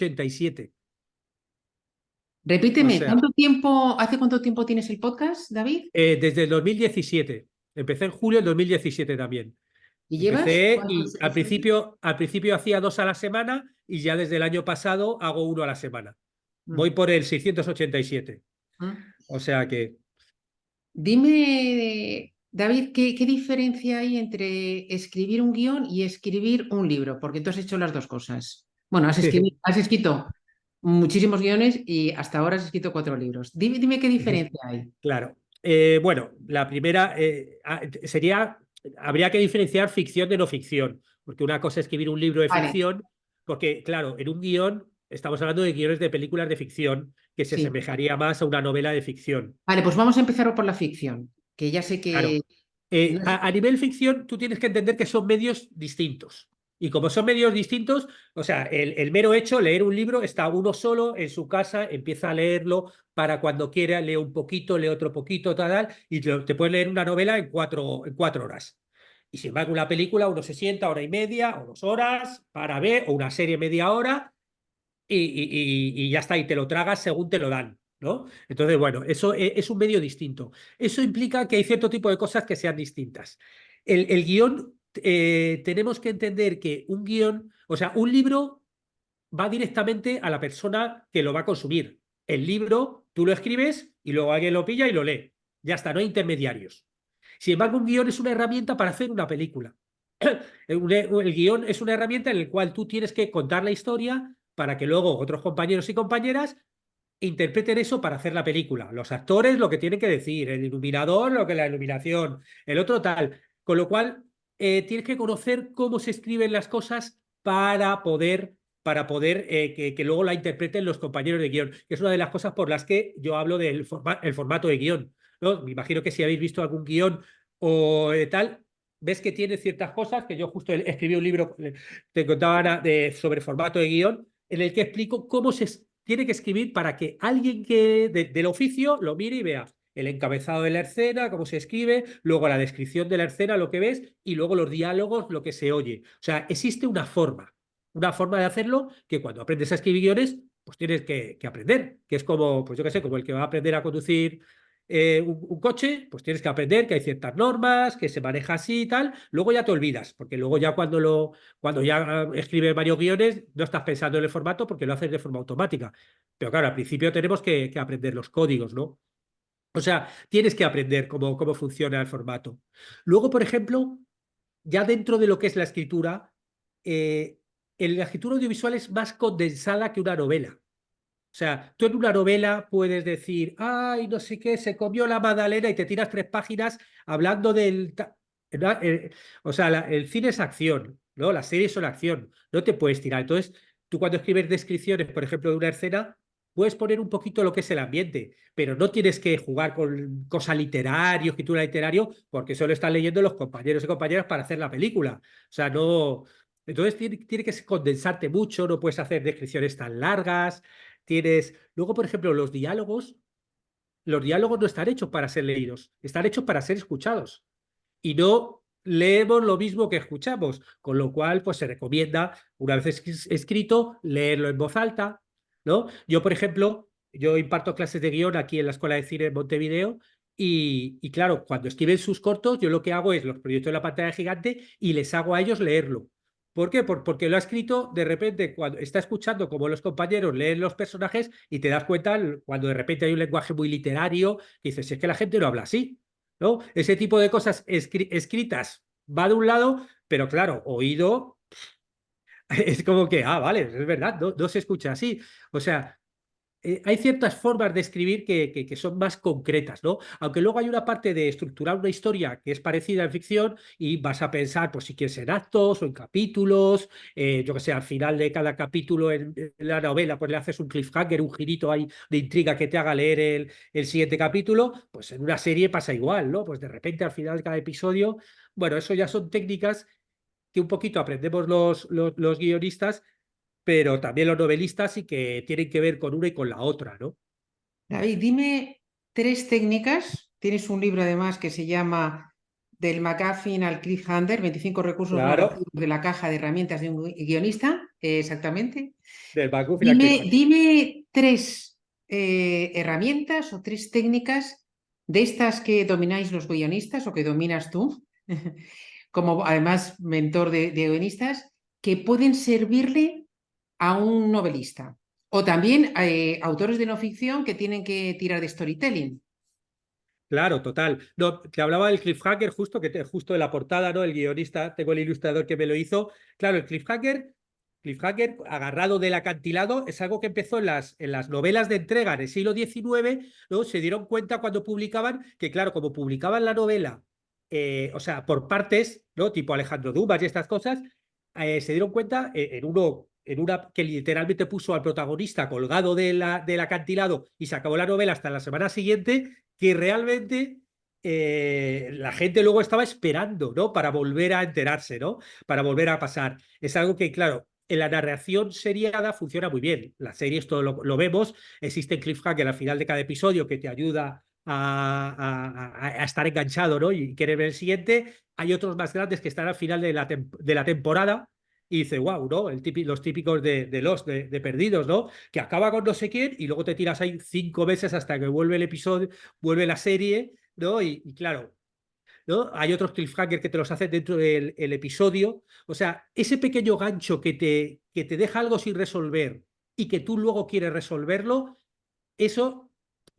1987. O Repíteme, sea, ¿hace cuánto tiempo tienes el podcast, David? desde el 2017. Empecé en julio del 2017 también. ¿Y llevas Empecé y cuántos al episodios? principio hacía 2 a la semana y ya desde el año pasado hago 1 a la semana. Voy Mm, por el 687. mm. O sea que Dime, David, ¿qué diferencia hay entre escribir un guión y escribir un libro? Porque tú has hecho las dos cosas. Bueno, has escrito muchísimos guiones y hasta ahora has escrito 4 libros. Dime qué diferencia hay. claro. Bueno, la primera habría que diferenciar ficción de no ficción, porque una cosa es escribir un libro de Vale, ficción, porque claro, en un guión estamos hablando de guiones de películas de ficción, que se sí. asemejaría más a una novela de ficción. Vale, pues vamos a empezar por la ficción, que ya sé que Claro. no es- A nivel ficción, tú tienes que entender que son medios distintos. Y como son medios distintos, o sea, el mero hecho, leer un libro, está uno solo en su casa, empieza a leerlo para cuando quiera, lee un poquito, lee otro poquito, tal, y te puedes leer una novela en 4 horas. Y sin embargo, una película, uno se sienta 1 hora y media o 2 horas para ver, o una serie media hora, y ya está, y te lo tragas según te lo dan, ¿no? Entonces, bueno, eso es un medio distinto. Eso implica que hay cierto tipo de cosas que sean distintas. El guión, tenemos que entender que un guión, o sea, un libro va directamente a la persona que lo va a consumir. El libro, tú lo escribes y luego alguien lo pilla y lo lee. Ya está, no hay intermediarios. Sin embargo, un guión es una herramienta para hacer una película. El guión es una herramienta en la cual tú tienes que contar la historia para que luego otros compañeros y compañeras interpreten eso para hacer la película. Los actores lo que tienen que decir, el iluminador lo que la iluminación, el otro tal. Con lo cual, tienes que conocer cómo se escriben las cosas para poder que luego la interpreten los compañeros de guión, que es una de las cosas por las que yo hablo del el formato de guión, ¿no? Me imagino que si habéis visto algún guión o tal, ves que tiene ciertas cosas, que yo justo escribí un libro, te contaba Ana, sobre formato de guión, en el que explico cómo se tiene que escribir para que alguien del oficio lo mire y vea el encabezado de la escena, cómo se escribe, luego la descripción de la escena, lo que ves, y luego los diálogos, lo que se oye. O sea, existe una forma de hacerlo que cuando aprendes a escribir guiones, pues tienes que aprender, que es como, pues yo qué sé, como el que va a aprender a conducir un coche, pues tienes que aprender que hay ciertas normas, que se maneja así y tal, luego ya te olvidas, porque luego ya cuando ya escribes varios guiones, no estás pensando en el formato porque lo haces de forma automática. Pero claro, al principio tenemos que aprender los códigos, ¿no? O sea, tienes que aprender cómo funciona el formato. Luego, por ejemplo, ya dentro de lo que es la escritura, la escritura audiovisual es más condensada que una novela. O sea, tú en una novela puedes decir, ay, no sé qué, se comió la magdalena y te tiras 3 páginas hablando del... o sea, el cine es acción, ¿no? Las series son acción, no te puedes tirar. Entonces, tú cuando escribes descripciones, por ejemplo, de una escena, puedes poner un poquito lo que es el ambiente, pero no tienes que jugar con cosa literaria, escritura literaria, porque solo están leyendo los compañeros y compañeras para hacer la película. O sea, no... Entonces tiene que condensarte mucho, no puedes hacer descripciones tan largas. Luego, por ejemplo, los diálogos no están hechos para ser leídos, están hechos para ser escuchados. Y no leemos lo mismo que escuchamos, con lo cual, pues se recomienda, una vez escrito, leerlo en voz alta, ¿no? Yo, por ejemplo, yo imparto clases de guión aquí en la Escuela de Cine en Montevideo. Y claro, cuando escriben sus cortos, yo lo que hago es los proyecto en la pantalla gigante y les hago a ellos leerlo. ¿Por qué? Porque lo ha escrito de repente cuando está escuchando como los compañeros leen los personajes y te das cuenta cuando de repente hay un lenguaje muy literario que dices, es que la gente no habla así, ¿no? Ese tipo de cosas escritas va de un lado, pero claro, oído es como que, vale, es verdad, no se escucha así. O sea, hay ciertas formas de escribir que son más concretas, ¿no? Aunque luego hay una parte de estructurar una historia que es parecida en ficción y vas a pensar, pues si quieres en actos o en capítulos, yo que sé, al final de cada capítulo en la novela, pues le haces un cliffhanger, un girito ahí de intriga que te haga leer el siguiente capítulo, pues en una serie pasa igual, ¿no? Pues de repente al final de cada episodio, bueno, eso ya son técnicas que un poquito aprendemos los guionistas, pero también los novelistas y que tienen que ver con una y con la otra, ¿no? David, dime 3 técnicas. Tienes un libro además que se llama Del McGuffin al Cliffhanger, 25 recursos Claro, narrativos de la caja de herramientas de un guionista. exactamente. del MacGuffin al Dime, cliffhanger. dime tres herramientas o tres técnicas de estas que domináis los guionistas o que dominas tú, como además mentor de guionistas, que pueden servirle a un novelista. O también autores de no ficción que tienen que tirar de storytelling. Claro, total. No, te hablaba del cliffhanger justo, justo de la portada, ¿no? El guionista, tengo el ilustrador que me lo hizo. Claro, el cliffhanger agarrado del acantilado es algo que empezó en las novelas de entrega en el siglo XIX, ¿no? Se dieron cuenta cuando publicaban que, claro, como publicaban la novela, o sea, por partes, ¿no? Tipo Alejandro Dumas y estas cosas, se dieron cuenta en una que literalmente puso al protagonista colgado del acantilado y se acabó la novela hasta la semana siguiente, que realmente la gente luego estaba esperando, ¿no? Para volver a enterarse, ¿no? Para volver a pasar. Es algo que, claro, en la narración seriada funciona muy bien. Las series todo lo vemos, existe cliffhanger al final de cada episodio que te ayuda a estar enganchado, ¿no? Y querer ver el siguiente. Hay otros más grandes que están al final de la temporada y dice, wow, ¿no? Los típicos de Perdidos, ¿no? Que acaba con no sé quién y luego te tiras ahí 5 meses hasta que vuelve el episodio, vuelve la serie, ¿no? Y claro, ¿no? Hay otros cliffhanger que te los hacen dentro del el episodio. O sea, ese pequeño gancho que te deja algo sin resolver y que tú luego quieres resolverlo, eso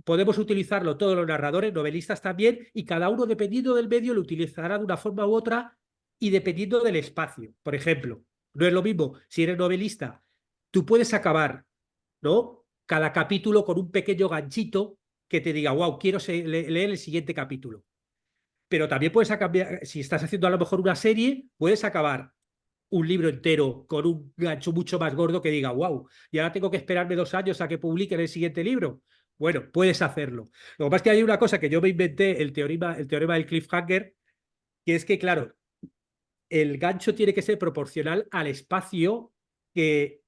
podemos utilizarlo todos los narradores, novelistas también, y cada uno, dependiendo del medio, lo utilizará de una forma u otra y dependiendo del espacio. Por ejemplo, no es lo mismo si eres novelista, tú puedes acabar, ¿no? Cada capítulo con un pequeño ganchito que te diga, wow, quiero leer el siguiente capítulo. Pero también puedes acabar, si estás haciendo a lo mejor una serie, puedes acabar un libro entero con un gancho mucho más gordo que diga, wow, y ahora tengo que esperarme 2 años a que publiquen el siguiente libro. Bueno, puedes hacerlo. Lo que pasa es que hay una cosa que yo me inventé, el teorema del cliffhanger, que es que, claro, el gancho tiene que ser proporcional al espacio que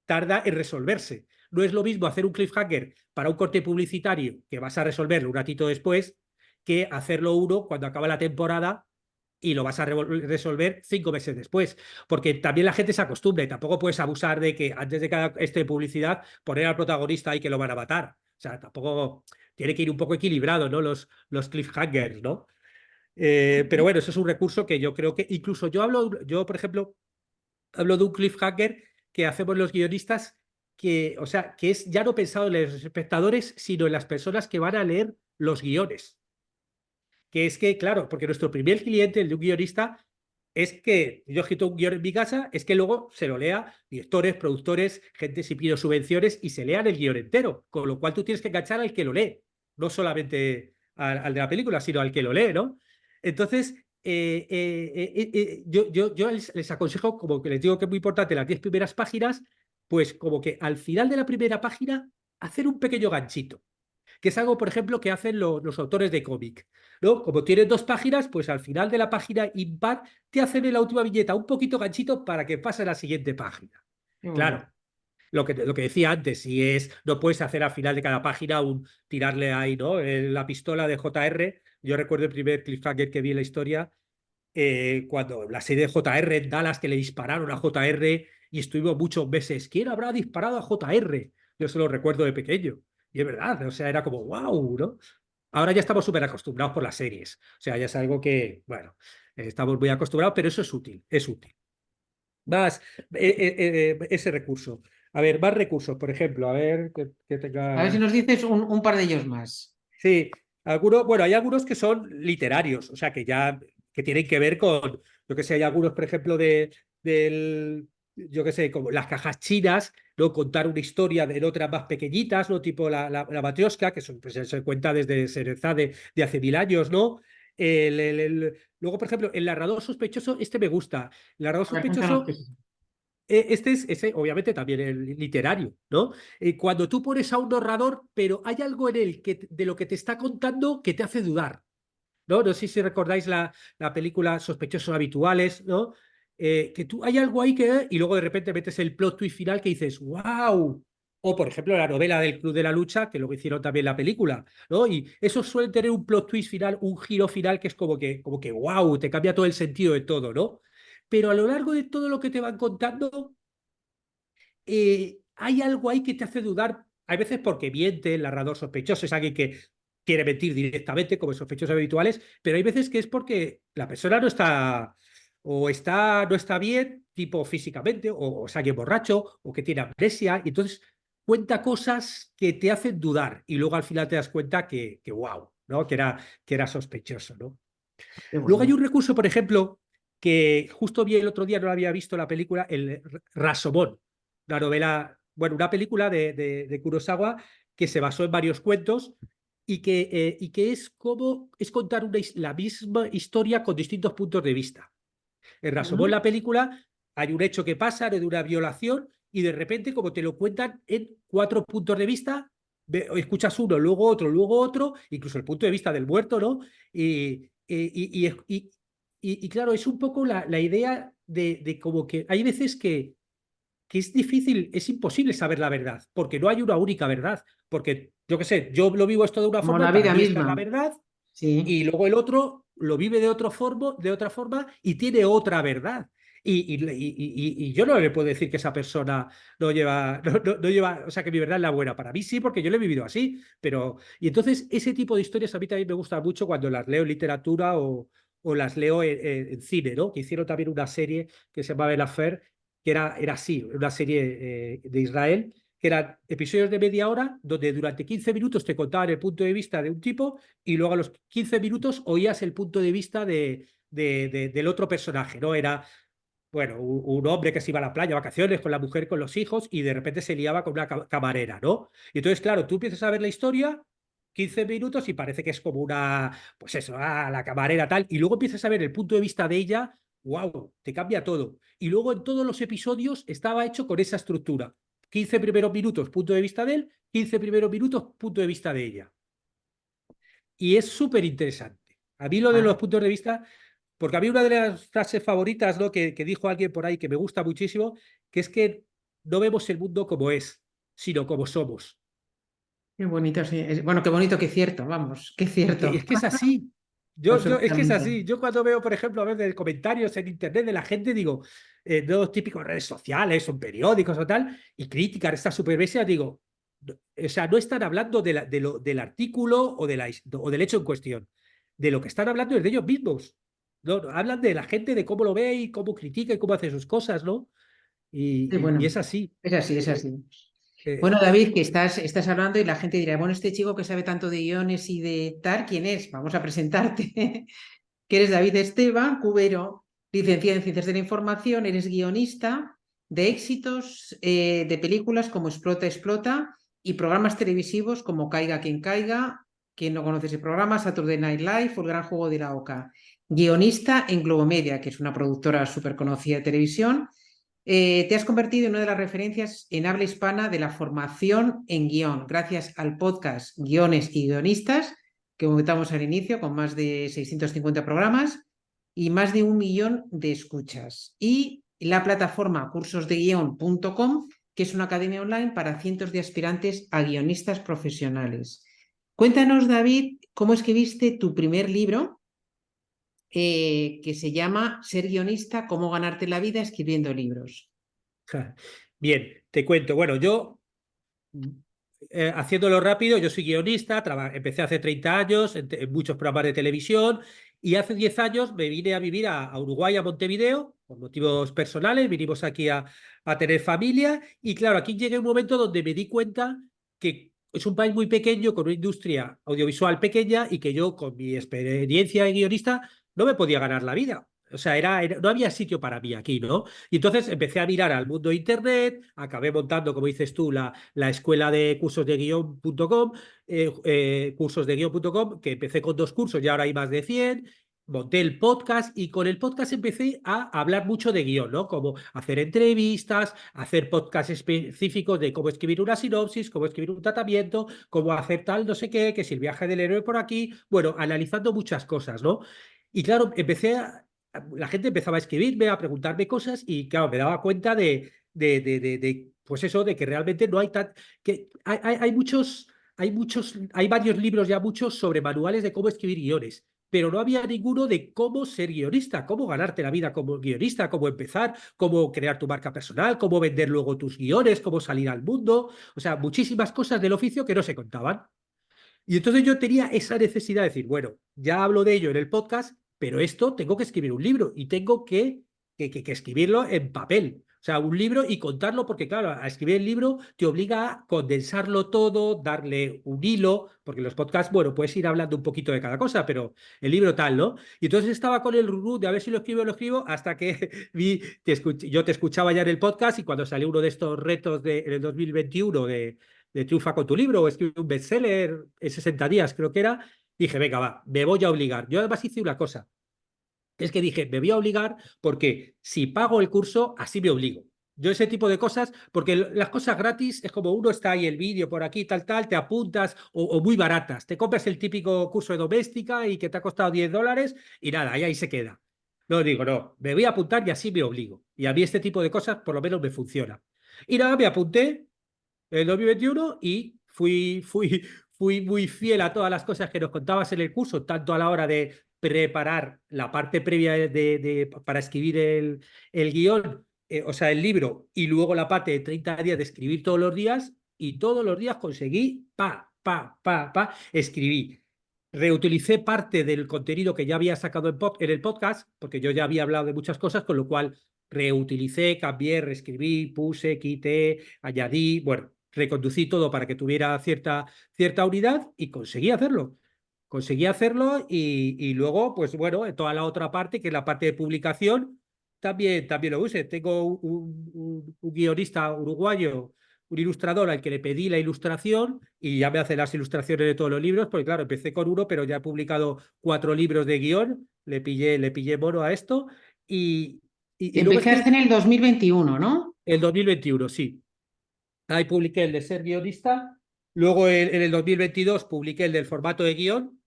tarda en resolverse. No es lo mismo hacer un cliffhanger para un corte publicitario que vas a resolverlo un ratito después que hacerlo uno cuando acaba la temporada y lo vas a resolver 5 meses después. Porque también la gente se acostumbra y tampoco puedes abusar de que antes de cada publicidad poner al protagonista y que lo van a matar. O sea, tampoco tiene que ir un poco equilibrado, ¿no? Los cliffhangers, ¿no? Pero bueno, eso es un recurso que yo creo que incluso yo, por ejemplo, hablo de un cliffhanger que hacemos los guionistas que, o sea, que es ya no pensado en los espectadores, sino en las personas que van a leer los guiones. Que es que, claro, porque nuestro primer cliente, el de un guionista, es que yo escrito un guión en mi casa, es que luego se lo lea directores, productores, gente si pido subvenciones y se lean el guión entero. Con lo cual tú tienes que enganchar al que lo lee, no solamente al de la película, sino al que lo lee, ¿no? Entonces, yo les aconsejo, como que les digo que es muy importante, las 10 primeras páginas, pues como que al final de la primera página, hacer un pequeño ganchito que es algo, por ejemplo, que hacen los autores de cómic, ¿no? Como tienen 2 páginas, pues al final de la página impar te hacen en la última viñeta un poquito ganchito para que pase a la siguiente página. Qué bueno. Claro, lo que decía antes, si no puedes hacer al final de cada página tirarle ahí, ¿no? La pistola de JR. Yo recuerdo el primer cliffhanger que vi en la historia, cuando la serie de JR en Dallas, que le dispararon a JR y estuvimos muchos meses. ¿Quién habrá disparado a JR? Yo se lo recuerdo de pequeño. Y es verdad, o sea, era como, wow, ¿no? Ahora ya estamos súper acostumbrados por las series. O sea, ya es algo que, bueno, estamos muy acostumbrados, pero eso es útil, es útil. Más ese recurso. A ver, más recursos, por ejemplo, a ver que A ver si tenga. nos dices un par de ellos más. Sí, bueno, hay algunos que son literarios, o sea, que tienen que ver con, yo que sé, hay algunos, por ejemplo, yo que sé, como las cajas chinas, ¿no? Contar una historia de otras más pequeñitas, ¿no? Tipo la Matrioshka, que pues, se cuenta desde Serenzá de hace 1000 años, ¿no? Luego, por ejemplo, el narrador sospechoso, este me gusta. El narrador A ver, cuéntanos qué sospechoso es. este es ese, obviamente también el literario, ¿no? Cuando tú pones a un narrador, pero hay algo en él de lo que te está contando que te hace dudar, ¿no? No sé si recordáis la película Sospechosos Habituales, ¿no? Que tú hay algo ahí y luego de repente metes el plot twist final que dices, ¡wow! O, por ejemplo, la novela del Club de la Lucha, que luego hicieron también la película, ¿no? Y eso suele tener un plot twist final, un giro final que es como que ¡wow! Te cambia todo el sentido de todo, ¿no? Pero a lo largo de todo lo que te van contando, hay algo ahí que te hace dudar, hay veces porque miente, el narrador sospechoso es alguien que quiere mentir directamente, como sospechosos habituales, pero hay veces que es porque la persona no está, no está bien, tipo físicamente, o es alguien borracho, o que tiene amnesia, y entonces cuenta cosas que te hacen dudar, y luego al final te das cuenta que wow, ¿no? Que era sospechoso, ¿no? Qué Luego hay bueno. un recurso, por ejemplo, que justo vi el otro día, no lo había visto la película, el Rashomon, la novela, bueno, una película de Kurosawa que se basó en varios cuentos y que es como es contar la misma historia con distintos puntos de vista. En Rashomon, Ujú. la película, hay un hecho que pasa de una violación y de repente, como te lo cuentan en 4 puntos de vista, escuchas uno, luego otro, incluso el punto de vista del muerto, ¿no? Y claro, es un poco la idea de como que hay veces que es difícil, es imposible saber la verdad, porque no hay una única verdad, porque yo qué sé, yo lo vivo esto de una Como forma y la para vida mí esta es la misma. verdad, Sí. y luego el otro lo vive de otra forma y tiene otra verdad. Y yo no le puedo decir que esa persona no lleva, no lleva, o sea, que mi verdad es la buena. Para mí sí, porque yo lo he vivido así. Pero, y entonces ese tipo de historias a mí también me gusta mucho cuando las leo en literatura o las leo en cine, ¿no? Que hicieron también una serie que se llamaba El Affair, que era así, una serie de Israel, que eran episodios de media hora donde durante 15 minutos te contaban el punto de vista de un tipo y luego a los 15 minutos oías el punto de vista del otro personaje, ¿no? Era, bueno, un hombre que se iba a la playa, a vacaciones, con la mujer, con los hijos, y de repente se liaba con una camarera, ¿no? Y entonces, claro, tú empiezas a ver la historia, 15 minutos, y parece que es como una, pues eso, la camarera tal, y luego empiezas a ver el punto de vista de ella, wow, te cambia todo. Y luego en todos los episodios estaba hecho con esa estructura. 15 primeros minutos, punto de vista de él, 15 primeros minutos, punto de vista de ella. Y es súper interesante. A mí lo de Ah, los puntos de vista, porque a mí una de las frases favoritas, ¿no? que dijo alguien por ahí que me gusta muchísimo, que es que no vemos el mundo como es, sino como somos. qué bonito, sí. Bueno, qué bonito, qué cierto, vamos, qué cierto. Es que es así. Es que es Absolutamente. así. Yo cuando veo, por ejemplo, a veces comentarios en internet de la gente, digo, no típicos redes sociales o periódicos o tal, y critican esta supervivencia, digo, o sea, no están hablando del artículo o del hecho en cuestión. De lo que están hablando es de ellos mismos. No, no, hablan de la gente, de cómo lo ve y cómo critica y cómo hace sus cosas, ¿no? Sí, Y bueno, es así. es así, es Eh, así. Bueno, eh, David, que estás hablando y la gente dirá, bueno, este chico que sabe tanto de guiones y de tal, ¿quién es? Vamos a presentarte. Que eres David Esteban Cubero, licenciado en Ciencias de la Información, eres guionista de éxitos de películas como Explota, Explota y programas televisivos como Caiga quien caiga, quien no conoce ese programa, Saturday Night Live o El Gran Juego de la Oca. Guionista en Globomedia, que es una productora súper conocida de televisión. Te has convertido en una de las referencias en habla hispana de la formación en guión, gracias al podcast Guiones y Guionistas, que comentamos al inicio, con más de 650 programas y más de 1 millón de escuchas. Y la plataforma cursosdeguion.com, que es una academia online para cientos de aspirantes a guionistas profesionales. Cuéntanos, David, cómo escribiste tu primer libro, que se llama Ser guionista, cómo ganarte la vida escribiendo libros. Bien, te cuento. Bueno, yo haciéndolo rápido, yo soy guionista, empecé hace 30 años en muchos programas de televisión y hace 10 años me vine a vivir a Uruguay, a Montevideo, por motivos personales, vinimos aquí a tener familia y claro, aquí llegué a un momento donde me di cuenta que es un país muy pequeño, con una industria audiovisual pequeña y que yo con mi experiencia de guionista no me podía ganar la vida. O sea, no había sitio para mí aquí, ¿no? Y entonces empecé a mirar al mundo de Internet, acabé montando, como dices tú, la escuela de cursos de guión.com, cursosdeguion.com, que empecé con 2 cursos y ahora hay más de 100. Monté el podcast y con el podcast empecé a hablar mucho de guión, ¿no? Como hacer entrevistas, hacer podcasts específicos de cómo escribir una sinopsis, cómo escribir un tratamiento, cómo hacer tal, no sé qué, que si el viaje del héroe por aquí, bueno, analizando muchas cosas, ¿no? Y claro, la gente empezaba a escribirme, a preguntarme cosas y claro, me daba cuenta pues eso, de que realmente no hay que hay muchos, hay varios libros ya muchos sobre manuales de cómo escribir guiones, pero no había ninguno de cómo ser guionista, cómo ganarte la vida como guionista, cómo empezar, cómo crear tu marca personal, cómo vender luego tus guiones, cómo salir al mundo, o sea, muchísimas cosas del oficio que no se contaban. Y entonces yo tenía esa necesidad de decir, bueno, ya hablo de ello en el podcast, pero esto tengo que escribir un libro y tengo que escribirlo en papel. O sea, un libro y contarlo, porque claro, a escribir el libro te obliga a condensarlo todo, darle un hilo, porque los podcasts, bueno, puedes ir hablando un poquito de cada cosa, pero el libro tal, ¿no? Y entonces estaba con el rurú de a ver si lo escribo, hasta que yo te escuchaba ya en el podcast y cuando salió uno de estos retos en el 2021 de triunfa con tu libro o escribe un bestseller en 60 días, creo que era, dije, venga, va, me voy a obligar. Yo además hice una cosa, es que dije, me voy a obligar porque si pago el curso, así me obligo. Yo ese tipo de cosas, porque las cosas gratis es como uno está ahí el vídeo por aquí, tal, te apuntas o muy baratas. Te compras el típico curso de doméstica y que te ha costado $10 y nada, y ahí se queda. No digo, no, me voy a apuntar y así me obligo. Y a mí este tipo de cosas por lo menos me funciona. Y nada, me apunté el 2021 y fui muy fiel a todas las cosas que nos contabas en el curso, tanto a la hora de preparar la parte previa para escribir el guión, o sea, el libro, y luego la parte de 30 días de escribir todos los días, y todos los días conseguí, escribí. Reutilicé parte del contenido que ya había sacado en el podcast, porque yo ya había hablado de muchas cosas, con lo cual reutilicé, cambié, reescribí, puse, quité, añadí, bueno, reconducí todo para que tuviera cierta unidad y conseguí hacerlo. Conseguí hacerlo y luego, pues bueno, en toda la otra parte, que es la parte de publicación, también lo use. Tengo un guionista uruguayo, un ilustrador al que le pedí la ilustración y ya me hace las ilustraciones de todos los libros, porque claro, empecé con uno, pero ya he publicado 4 libros de guión, le pillé mono a esto y luego Empezaste estoy en el 2021, ¿no? el 2021, sí. Ahí publiqué el de ser guionista. Luego en el 2022 publiqué el del formato de guión.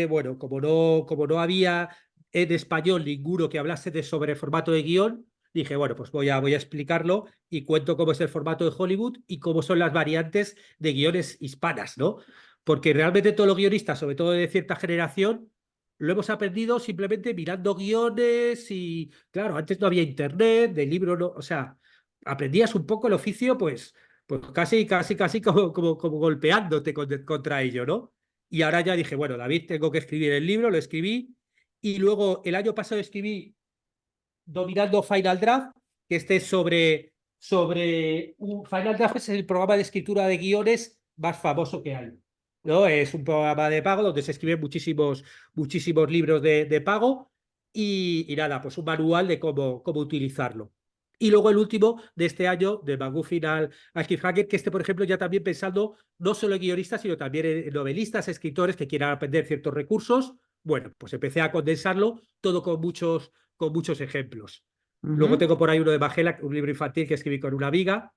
Bueno, como no había en español ninguno que hablase sobre formato de guión, dije, bueno, pues voy a explicarlo y cuento cómo es el formato de Hollywood y cómo son las variantes de guiones hispanas, ¿no? Porque realmente todos los guionistas, sobre todo de cierta generación, lo hemos aprendido simplemente mirando guiones y, claro, antes no había internet, de libro no, o sea, aprendías un poco el oficio, pues casi como golpeándote contra ello, ¿no? Y ahora ya dije, bueno, David, tengo que escribir el libro, lo escribí. Y luego el año pasado escribí Dominando Final Draft, que es sobre Final Draft es el programa de escritura de guiones más famoso que hay. ¿No? Es un programa de pago donde se escriben muchísimos libros de pago y nada, pues un manual de cómo utilizarlo. Y luego el último de este año, de McGuffin al Cliffhanger, que por ejemplo, ya también pensando no solo en guionistas, sino también en novelistas, escritores que quieran aprender ciertos recursos. Bueno, pues empecé a condensarlo todo con muchos ejemplos. Luego Ujú, tengo por ahí uno de Magela, un libro infantil que escribí con una amiga,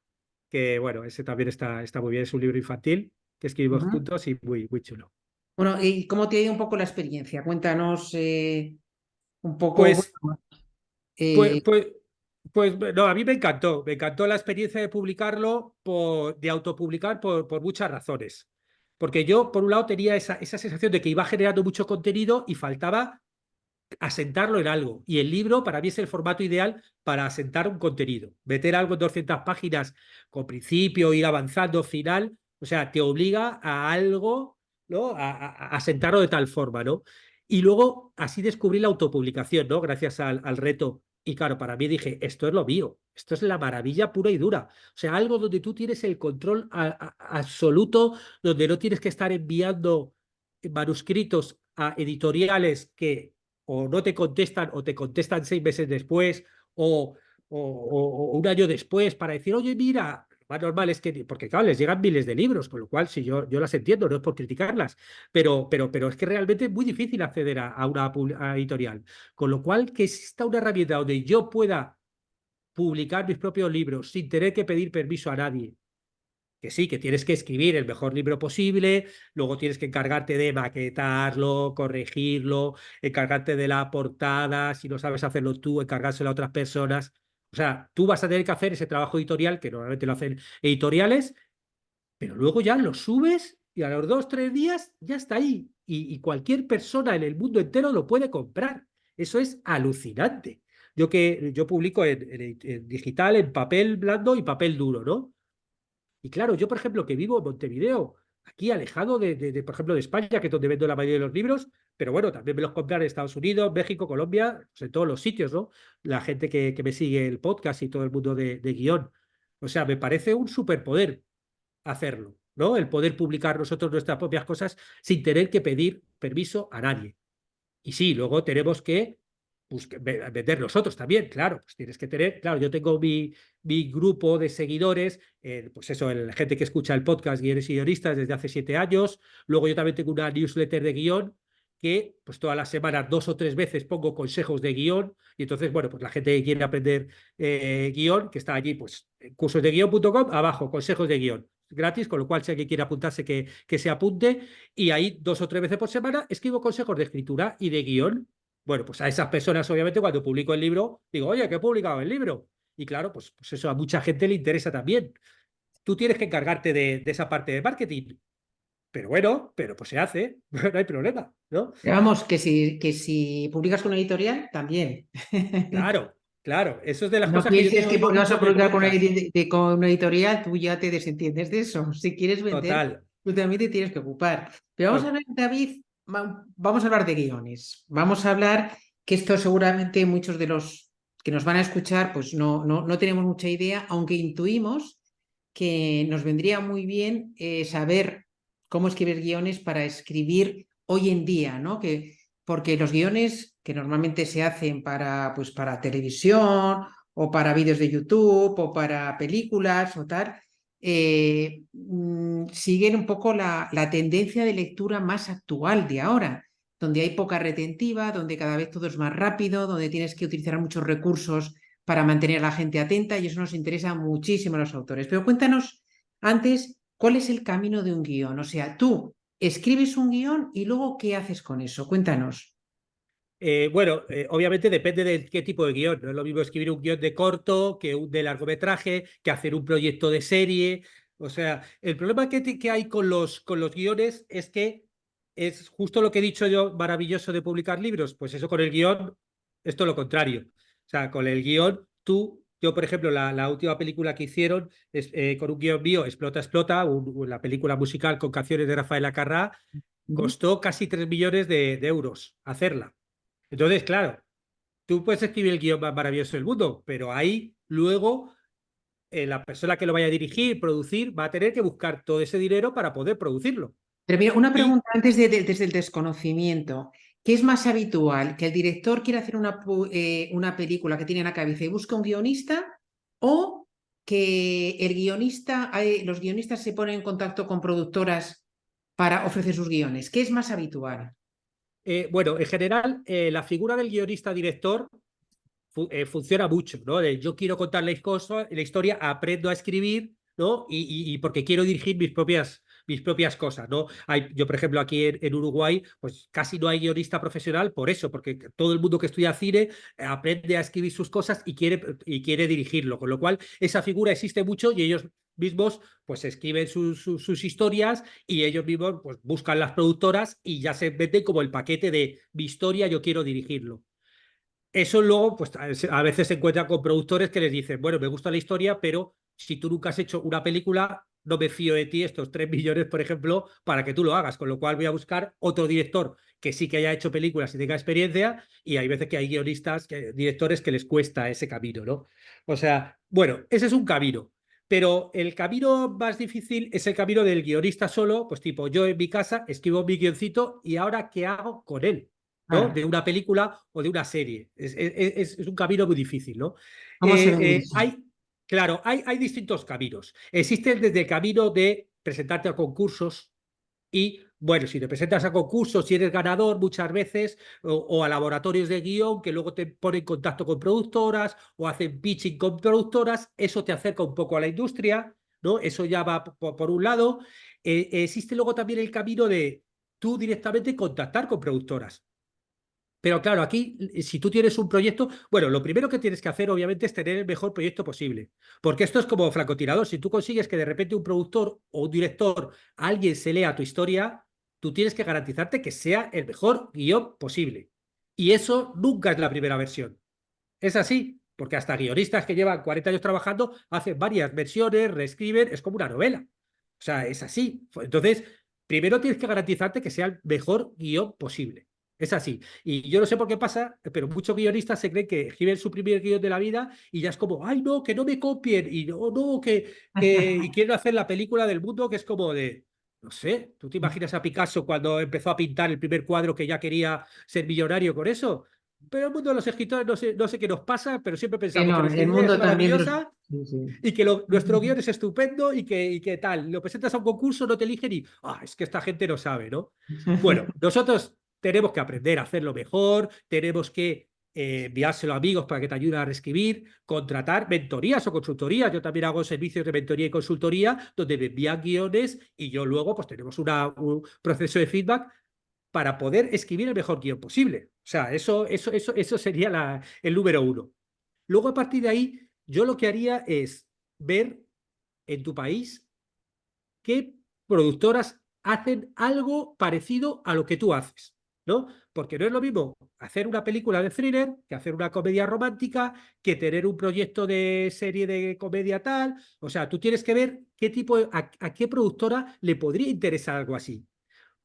que bueno, ese también está muy bien, es un libro infantil que escribimos ujú. juntos y muy chulo. Bueno, ¿y cómo te ha ido un poco la experiencia? Cuéntanos un poco, Pues, bueno, pues, eh, pues, pues, no, a mí me encantó la experiencia de publicarlo, de autopublicar por muchas razones. Porque yo, por un lado, tenía esa sensación de que iba generando mucho contenido y faltaba asentarlo en algo. Y el libro para mí es el formato ideal para asentar un contenido. Meter algo en 200 páginas con principio, ir avanzando, final, o sea, te obliga a algo, ¿no? A asentarlo de tal forma, ¿no? Y luego así descubrí la autopublicación, ¿no? Gracias al reto. Y claro, para mí dije, esto es lo mío, esto es la maravilla pura y dura. O sea, algo donde tú tienes el control absoluto, donde no tienes que estar enviando manuscritos a editoriales que o no te contestan o te contestan 6 meses después o un año después para decir, oye, mira, lo más normal es que, porque claro, les llegan miles de libros, con lo cual si yo las entiendo, no es por criticarlas, pero es que realmente es muy difícil acceder a una editorial. Con lo cual, que exista una herramienta donde yo pueda publicar mis propios libros sin tener que pedir permiso a nadie, que sí, que tienes que escribir el mejor libro posible, luego tienes que encargarte de maquetarlo, corregirlo, encargarte de la portada, si no sabes hacerlo tú, encargárselo a otras personas. O sea, tú vas a tener que hacer ese trabajo editorial, que normalmente lo hacen editoriales, pero luego ya lo subes y a los 2, 3 días ya está ahí. y cualquier persona en el mundo entero lo puede comprar. Eso es alucinante. Yo publico en digital, en papel blando y papel duro, ¿no? Y claro, yo, por ejemplo, que vivo en Montevideo, aquí alejado por ejemplo, de España, que es donde vendo la mayoría de los libros, pero bueno, también me los compran en Estados Unidos, México, Colombia, pues en todos los sitios, ¿no? La gente que me sigue el podcast y todo el mundo de guión. O sea, me parece un superpoder hacerlo, ¿no? El poder publicar nosotros nuestras propias cosas sin tener que pedir permiso a nadie. Y sí, luego tenemos que vender nosotros también, claro. Pues tienes que tener, claro, yo tengo mi grupo de seguidores, pues eso, la gente que escucha el podcast Guiones y Guionistas desde hace 7 años. Luego yo también tengo una newsletter de guión que pues todas las semanas 2 o 3 veces pongo consejos de guión y entonces, bueno, pues la gente que quiere aprender guión, que está allí, pues en cursosdeguion.com, abajo, consejos de guión gratis, con lo cual si alguien quiere apuntarse que se apunte y ahí 2 o 3 veces por semana escribo consejos de escritura y de guión. Bueno, pues a esas personas, obviamente, cuando publico el libro, digo, oye, que he publicado el libro. Y claro, pues eso a mucha gente le interesa también. Tú tienes que encargarte de esa parte de marketing. Pero bueno, pero pues se hace, no hay problema, ¿no? Pero vamos, que si publicas con una editorial, también. Claro, claro. Eso es de las No cosas que yo pienses tengo que en mi porque vas a grupo de publicar podcast. con una editorial, tú ya te desentiendes de eso. Si quieres vender, Total. tú también te tienes que ocupar. Pero vamos a To- hablar, David, vamos a hablar de guiones. Vamos a hablar que esto seguramente muchos de los que nos van a escuchar, pues no tenemos mucha idea, aunque intuimos que nos vendría muy bien saber cómo escribir guiones para escribir hoy en día, ¿no? Porque los guiones que normalmente se hacen pues para televisión o para vídeos de YouTube o para películas o tal, siguen un poco la tendencia de lectura más actual de ahora, donde hay poca retentiva, donde cada vez todo es más rápido, donde tienes que utilizar muchos recursos para mantener a la gente atenta y eso nos interesa muchísimo a los autores. Pero cuéntanos antes, ¿cuál es el camino de un guión? O sea, tú escribes un guión y luego, ¿qué haces con eso? Cuéntanos. Bueno, obviamente depende de qué tipo de guión. No es lo mismo escribir un guión de corto que un de largometraje, que hacer un proyecto de serie. O sea, el problema que hay con los guiones es que es justo lo que he dicho yo, maravilloso de publicar libros. Pues eso con el guión es todo lo contrario. O sea, con el guión, yo por ejemplo, la última película que hicieron con un guión mío, Explota, Explota, la película musical con canciones de Rafael Acarrá, Ujú. costó casi 3 millones de euros hacerla. Entonces, claro, tú puedes escribir el guión más maravilloso del mundo, pero ahí luego la persona que lo vaya a dirigir, producir, va a tener que buscar todo ese dinero para poder producirlo. Pero mira, una Y pregunta antes desde el desconocimiento. ¿Qué es más habitual? ¿Que el director quiera hacer una película que tiene en la cabeza y busca un guionista? ¿O que los guionistas se ponen en contacto con productoras para ofrecer sus guiones? ¿Qué es más habitual? bueno, en general, la figura del guionista-director funciona mucho, ¿no? Yo quiero contar la historia, aprendo a escribir, ¿no? Y porque quiero dirigir mis propias cosas, ¿no? Yo, por ejemplo, aquí en Uruguay, pues casi no hay guionista profesional por eso, porque todo el mundo que estudia cine aprende a escribir sus cosas y quiere dirigirlo, con lo cual esa figura existe mucho y ellos mismos pues escriben sus historias y ellos mismos pues buscan las productoras y ya se venden como el paquete de mi historia, yo quiero dirigirlo. Eso luego, pues a veces se encuentra con productores que les dicen, bueno, me gusta la historia, pero si tú nunca has hecho una película, no me fío de ti estos 3 millones, por ejemplo, para que tú lo hagas. Con lo cual voy a buscar otro director que sí que haya hecho películas y tenga experiencia, y hay veces que hay guionistas, directores que les cuesta ese camino, ¿no? O sea, bueno, ese es un camino. Pero el camino más difícil es el camino del guionista solo, pues tipo, yo en mi casa escribo mi guioncito y ahora ¿qué hago con él? ¿No? Claro, De una película o de una serie. Es un camino muy difícil, ¿no? ¿cómo se ve eso? Claro, hay distintos caminos. Existe desde el camino de presentarte a concursos y, bueno, si te presentas a concursos, si eres ganador muchas veces, o a laboratorios de guión que luego te ponen en contacto con productoras o hacen pitching con productoras, eso te acerca un poco a la industria, ¿no? Eso ya va por un lado. Existe luego también el camino de tú directamente contactar con productoras. Pero claro, aquí, si tú tienes un proyecto, bueno, lo primero que tienes que hacer, obviamente, es tener el mejor proyecto posible. Porque esto es como francotirador. Si tú consigues que de repente un productor o un director, alguien se lea tu historia, tú tienes que garantizarte que sea el mejor guión posible. Y eso nunca es la primera versión. Es así, porque hasta guionistas que llevan 40 años trabajando hacen varias versiones, reescriben, es como una novela. O sea, es así. Entonces, primero tienes que garantizarte que sea el mejor guión posible. Es así. Y yo no sé por qué pasa, pero muchos guionistas se creen que escriben su primer guión de la vida y ya es como, ay, no, que no me copien, y no, no, y quieren hacer la película del mundo que es como de, no sé, ¿tú te imaginas a Picasso cuando empezó a pintar el primer cuadro que ya quería ser millonario con eso? Pero el mundo de los escritores no sé qué nos pasa, pero siempre Que pensamos que no, nuestra el idea es mundo también los... maravillosa Sí, sí. y que nuestro guión es estupendo y que tal. Lo presentas a un concurso, no te eligen y, es que esta gente no sabe, ¿no? Bueno, nosotros tenemos que aprender a hacerlo mejor, tenemos que enviárselo a amigos para que te ayuden a reescribir, contratar mentorías o consultorías. Yo también hago servicios de mentoría y consultoría donde me envían guiones y yo luego pues tenemos un proceso de feedback para poder escribir el mejor guión posible. O sea, eso sería el número uno. Luego, a partir de ahí, yo lo que haría es ver en tu país qué productoras hacen algo parecido a lo que tú haces, ¿no? Porque no es lo mismo hacer una película de thriller que hacer una comedia romántica, que tener un proyecto de serie de comedia tal. O sea, tú tienes que ver qué tipo, a qué productora le podría interesar algo así.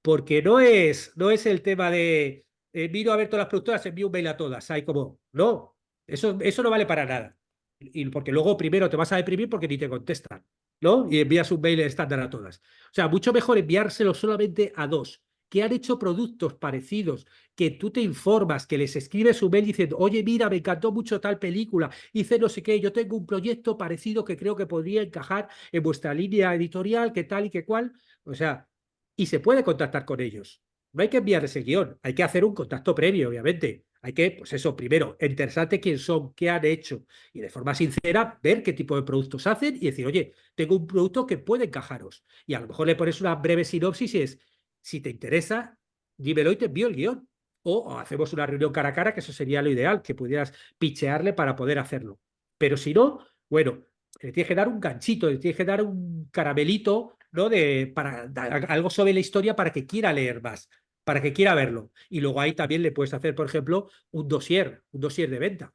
Porque no es el tema de miro a ver todas las productoras, envío un mail a todas. Hay como, no, eso no vale para nada. Y porque luego primero te vas a deprimir porque ni te contestan, ¿no? Y envías un mail estándar a todas. O sea, mucho mejor enviárselo solamente a dos que han hecho productos parecidos, que tú te informas, que les escribes un mail diciendo, oye, mira, me encantó mucho tal película, hice no sé qué, yo tengo un proyecto parecido que creo que podría encajar en vuestra línea editorial, que tal y que cual. O sea, y se puede contactar con ellos. No hay que enviarles el guión, hay que hacer un contacto previo, obviamente. Hay que, pues eso, primero, interesarte quién son, qué han hecho y de forma sincera ver qué tipo de productos hacen y decir, oye, tengo un producto que puede encajaros. Y a lo mejor le pones una breve sinopsis y es, si te interesa, dímelo y te envío el guión. O hacemos una reunión cara a cara, que eso sería lo ideal, que pudieras pichearle para poder hacerlo. Pero si no, bueno, le tienes que dar un ganchito, le tienes que dar un caramelito, ¿no? Para algo sobre la historia para que quiera leer más, para que quiera verlo. Y luego ahí también le puedes hacer, por ejemplo, un dossier de venta,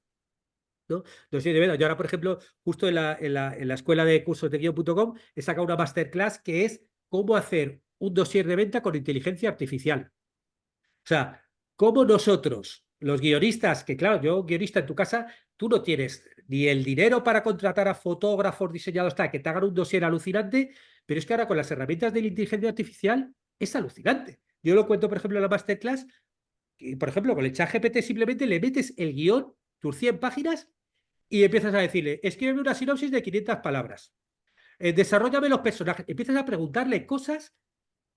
¿no? Dossier de venta. Yo ahora, por ejemplo, justo en la escuela de cursos de guión.com he sacado una masterclass que es cómo hacer un dossier de venta con inteligencia artificial. O sea, cómo nosotros, los guionistas, que claro, yo guionista en tu casa, tú no tienes ni el dinero para contratar a fotógrafos, diseñadores, tal, que te hagan un dossier alucinante, pero es que ahora con las herramientas de la inteligencia artificial es alucinante. Yo lo cuento, por ejemplo, en la masterclass, que, por ejemplo, con el chat GPT simplemente le metes el guión, tus 100 páginas, y empiezas a decirle, escríbeme una sinopsis de 500 palabras, desarrollame los personajes, empiezas a preguntarle cosas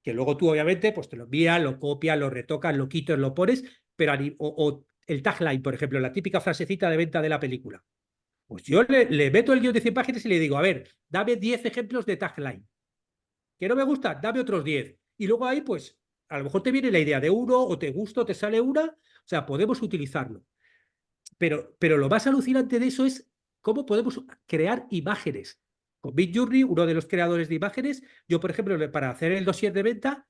que luego tú obviamente pues te lo envías, lo copias, lo retocas, lo quitas, lo pones, pero o el tagline, por ejemplo, la típica frasecita de venta de la película. Pues yo le meto el guión de 100 páginas y le digo, a ver, dame 10 ejemplos de tagline. ¿Que no me gusta? Dame otros 10. Y luego ahí, pues, a lo mejor te viene la idea de uno, o te gusta, o te sale una. O sea, podemos utilizarlo. Pero lo más alucinante de eso es cómo podemos crear imágenes. Con Midjourney, uno de los creadores de imágenes, yo, por ejemplo, para hacer el dossier de venta,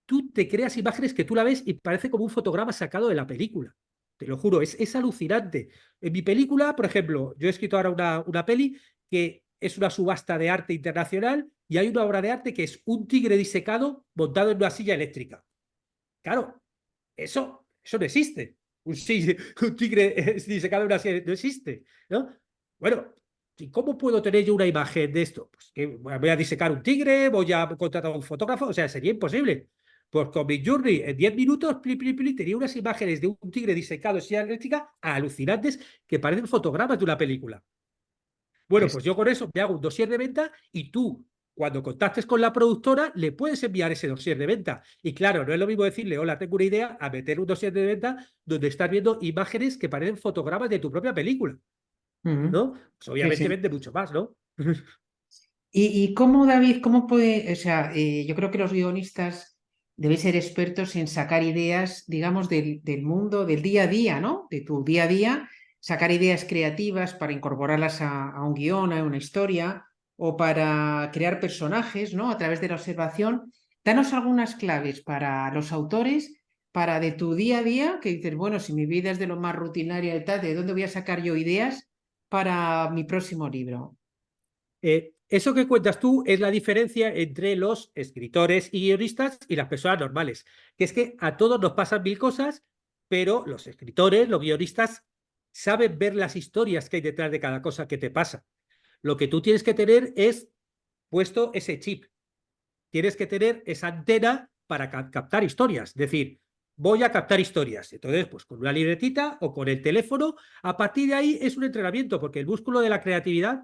tú te creas imágenes que tú la ves y parece como un fotograma sacado de la película. Te lo juro, es alucinante. En mi película, por ejemplo, yo he escrito ahora una peli que es una subasta de arte internacional y hay una obra de arte que es un tigre disecado montado en una silla eléctrica. Claro, eso no existe. Un tigre disecado en una silla no existe, ¿no? Bueno, ¿y cómo puedo tener yo una imagen de esto? Pues que voy a disecar un tigre, voy a contratar a un fotógrafo, o sea, sería imposible. Pues con Midjourney en 10 minutos tenía unas imágenes de un tigre disecado en silla eléctrica alucinantes que parecen fotogramas de una película. Bueno, Es- pues yo con eso me hago un dossier de venta y tú, cuando contactes con la productora, le puedes enviar ese dossier de venta. Y claro, no es lo mismo decirle, hola, tengo una idea, a meter un dossier de venta donde estás viendo imágenes que parecen fotogramas de tu propia película, Ujú. ¿no? Pues Sí, obviamente sí. vende mucho más, ¿no? Y cómo, David, cómo puede, o sea, yo creo que los guionistas deben ser expertos en sacar ideas, digamos, del mundo, del día a día, ¿no? De tu día a día, sacar ideas creativas para incorporarlas a un guión, a una historia, o para crear personajes, ¿no? A través de la observación. danos algunas claves para los autores, para de tu día a día, que dices, bueno, si mi vida es de lo más rutinaria y tal, ¿de dónde voy a sacar yo ideas para mi próximo libro? Eso que cuentas tú es la diferencia entre los escritores y guionistas y las personas normales, que es que a todos nos pasan mil cosas, pero los escritores, los guionistas, saben ver las historias que hay detrás de cada cosa que te pasa. Lo que tú tienes que tener es puesto ese chip, tienes que tener esa antena para captar historias, es decir, voy a captar historias. Entonces, pues con una libretita o con el teléfono, a partir de ahí es un entrenamiento, porque el músculo de la creatividad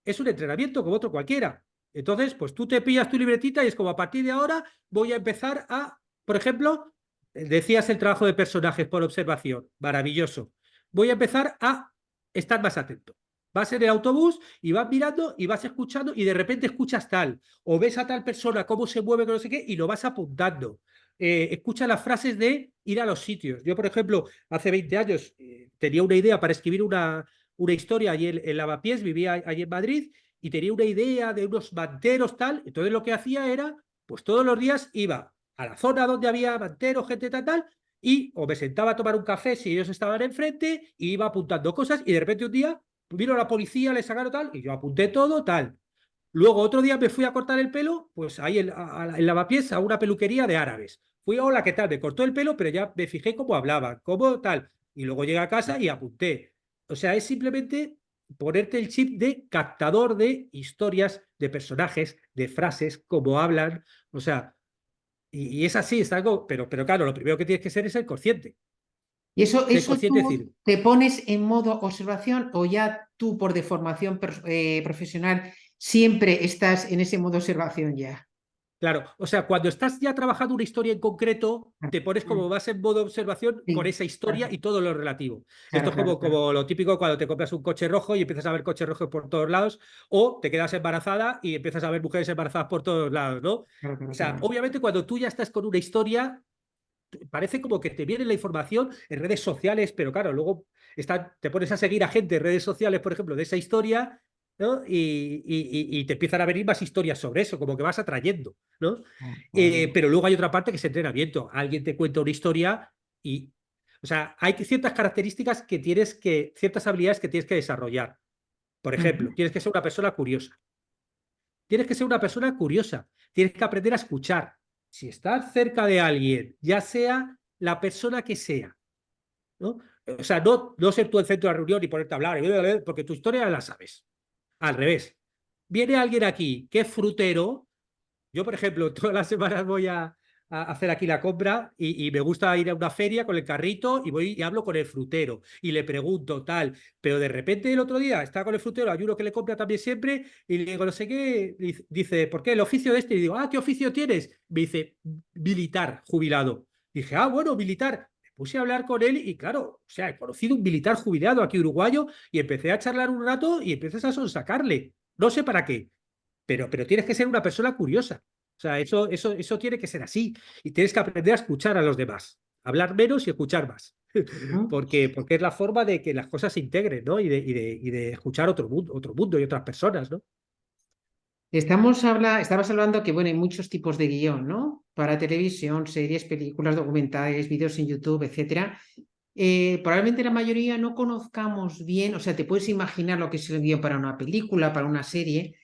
es un entrenamiento como otro cualquiera. Entonces, pues tú te pillas tu libretita y es como a partir de ahora voy a empezar a, por ejemplo, decías el trabajo de personajes por observación, maravilloso. Voy a empezar a estar más atento. Vas en el autobús y vas mirando y vas escuchando y de repente escuchas tal, o ves a tal persona cómo se mueve, que no sé qué, y lo vas apuntando. Escucha las frases de ir a los sitios. Yo, por ejemplo, hace 20 años tenía una idea para escribir una historia allí en Lavapiés, vivía allí en Madrid y tenía una idea de unos manteros, tal. Entonces lo que hacía era, pues todos los días iba a la zona donde había manteros, gente tal, tal, y o me sentaba a tomar un café si ellos estaban enfrente, y iba apuntando cosas y de repente un día vino la policía, le sacaron tal, y yo apunté todo, tal. Luego otro día me fui a cortar el pelo, pues ahí en Lavapiés, a una peluquería de árabes. Fui, hola, ¿qué tal? Me cortó el pelo, pero ya me fijé cómo hablaban, cómo tal. Y luego llegué a casa y apunté. O sea, es simplemente ponerte el chip de captador de historias, de personajes, de frases, cómo hablan. O sea, y es así, es algo, pero claro, lo primero que tienes que ser es el consciente. ¿Y eso, Ser eso consciente, es tú decir, te pones en modo observación o ya tú por deformación profesional siempre estás en ese modo observación ya? claro, o sea, cuando estás ya trabajando una historia en concreto, te pones como Mm, más en modo observación con sí, esa historia claro, y todo lo relativo. Esto claro, es claro, claro, como lo típico cuando te compras un coche rojo y empiezas a ver coches rojos por todos lados, o te quedas embarazada y empiezas a ver mujeres embarazadas por todos lados, ¿no? O claro, claro, sea, claro. obviamente cuando tú ya estás con una historia, parece como que te viene la información en redes sociales, pero claro, luego te pones a seguir a gente en redes sociales, por ejemplo, de esa historia, ¿no? Y te empiezan a venir más historias sobre eso, como que vas atrayendo, ¿no? Vale. Pero luego hay otra parte que es entrenamiento. Alguien te cuenta una historia y, o sea, hay ciertas características que ciertas habilidades que tienes que desarrollar. Por ejemplo, Ujú. tienes que ser una persona curiosa. Tienes que ser una persona curiosa. Tienes que aprender a escuchar. Si estás cerca de alguien, ya sea la persona que sea, ¿no? O sea, no ser tú el centro de la reunión y ponerte a hablar, porque tu historia la sabes. Al revés. Viene alguien aquí que es frutero. Yo, por ejemplo, todas las semanas voy a hacer aquí la compra y me gusta ir a una feria con el carrito y voy y hablo con el frutero y le pregunto tal, pero de repente el otro día estaba con el frutero, hay uno que le compra también siempre y le digo, no sé qué, dice, ¿por qué el oficio de este? Y digo, ¿qué oficio tienes? Me dice, militar, jubilado. Dije, bueno, militar. Me puse a hablar con él y claro, o sea, he conocido un militar jubilado aquí uruguayo y empecé a charlar un rato y empiezas a sonsacarle. No sé para qué, pero tienes que ser una persona curiosa. O sea, eso tiene que ser así. Y tienes que aprender a escuchar a los demás. Hablar menos y escuchar más. Ujú. Porque es la forma de que las cosas se integren, ¿no? Y de escuchar otro mundo y otras personas, ¿no? Estabas hablando que, bueno, hay muchos tipos de guión, ¿no? Para televisión, series, películas, documentales, vídeos en YouTube, etcétera. Probablemente la mayoría no conozcamos bien, o sea, te puedes imaginar lo que es el guión para una película, para una serie,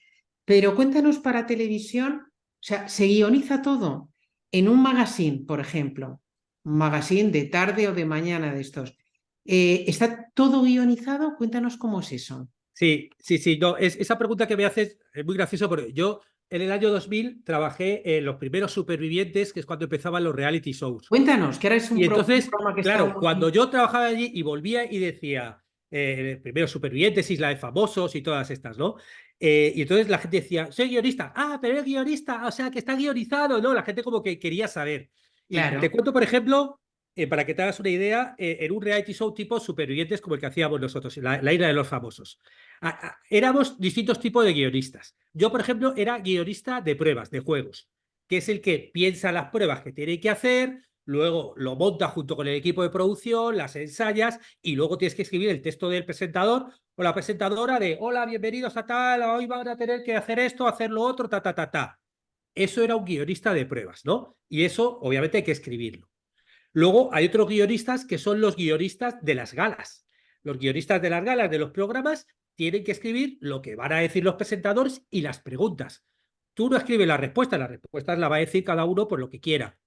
pero cuéntanos para televisión, o sea, se guioniza todo en un magazine, por ejemplo, un magazine de tarde o de mañana de estos. ¿Está todo guionizado? Cuéntanos cómo es eso. Sí, sí, sí. No, esa pregunta que me haces es muy gracioso porque yo en el año 2000 trabajé en los primeros supervivientes, que es cuando empezaban los reality shows. Cuéntanos, que ahora es un Y entonces, programa que está claro, cuando muy... yo trabajaba allí y volvía y decía, primero Supervivientes, Isla de Famosos y todas estas, ¿no? Y entonces la gente decía, soy guionista. Pero es guionista, o sea, que está guionizado, ¿no? La gente como que quería saber. Y te Claro, cuento, por ejemplo, para que te hagas una idea, en un reality show tipo Supervivientes como el que hacíamos nosotros, la Isla de los Famosos. Éramos distintos tipos de guionistas. Yo, por ejemplo, era guionista de pruebas, de juegos, que es el que piensa las pruebas que tiene que hacer, luego lo monta junto con el equipo de producción, las ensayas y luego tienes que escribir el texto del presentador o la presentadora de hola, bienvenidos a tal, hoy van a tener que hacer esto, hacer lo otro, ta, ta, ta, ta. eso era un guionista de pruebas, ¿no? Y eso, obviamente, hay que escribirlo. Luego hay otros guionistas que son los guionistas de las galas. Los guionistas de las galas de los programas tienen que escribir lo que van a decir los presentadores y las preguntas. Tú no escribes las respuestas las va a decir cada uno por lo que quiera.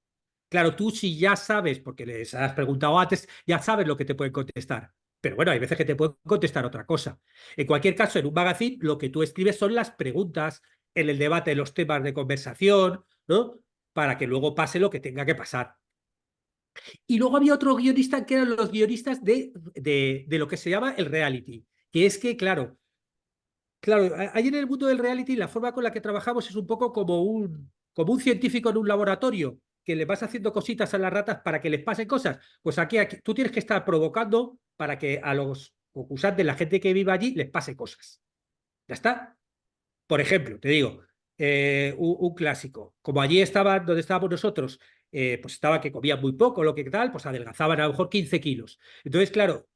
Claro, tú si ya sabes, porque les has preguntado antes, ya sabes lo que te pueden contestar. Pero bueno, hay veces que te pueden contestar otra cosa. En cualquier caso, en un magazine, lo que tú escribes son las preguntas, en el debate, los temas de conversación, ¿no? Para que luego pase lo que tenga que pasar. Y luego había otro guionista que eran los guionistas de lo que se llama el reality, que es que, claro, ahí en el mundo del reality la forma con la que trabajamos es un poco como un científico en un laboratorio, que le vas haciendo cositas a las ratas para que les pasen cosas. Pues aquí tú tienes que estar provocando para que a los concursantes, la gente que vive allí, les pase cosas. ¿Ya está? Por ejemplo, te digo, un clásico. Como allí estaban, donde estábamos nosotros, pues estaba que comían muy poco, lo que tal, pues adelgazaban a lo mejor 15 kilos. Entonces, claro,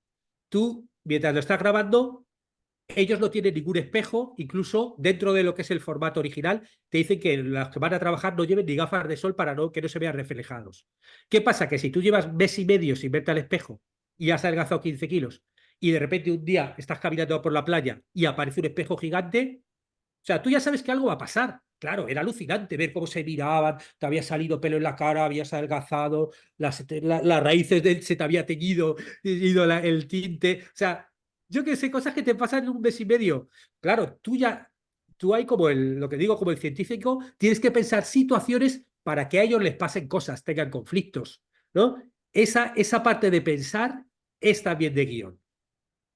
tú, mientras lo estás grabando, ellos no tienen ningún espejo, incluso dentro de lo que es el formato original, te dicen que los que van a trabajar no lleven ni gafas de sol para que no se vean reflejados. ¿Qué pasa? Que si tú llevas mes y medio sin verte al espejo y has adelgazado 15 kilos y de repente un día estás caminando por la playa y aparece un espejo gigante, o sea, tú ya sabes que algo va a pasar. Claro, era alucinante ver cómo se miraban, te había salido pelo en la cara, habías adelgazado, las raíces se te había teñido ido el tinte. O sea, yo que sé, cosas que te pasan en un mes y medio. Claro, tú hay como lo que digo, como el científico, tienes que pensar situaciones para que a ellos les pasen cosas, tengan conflictos, ¿no? Esa parte de pensar es también de guión.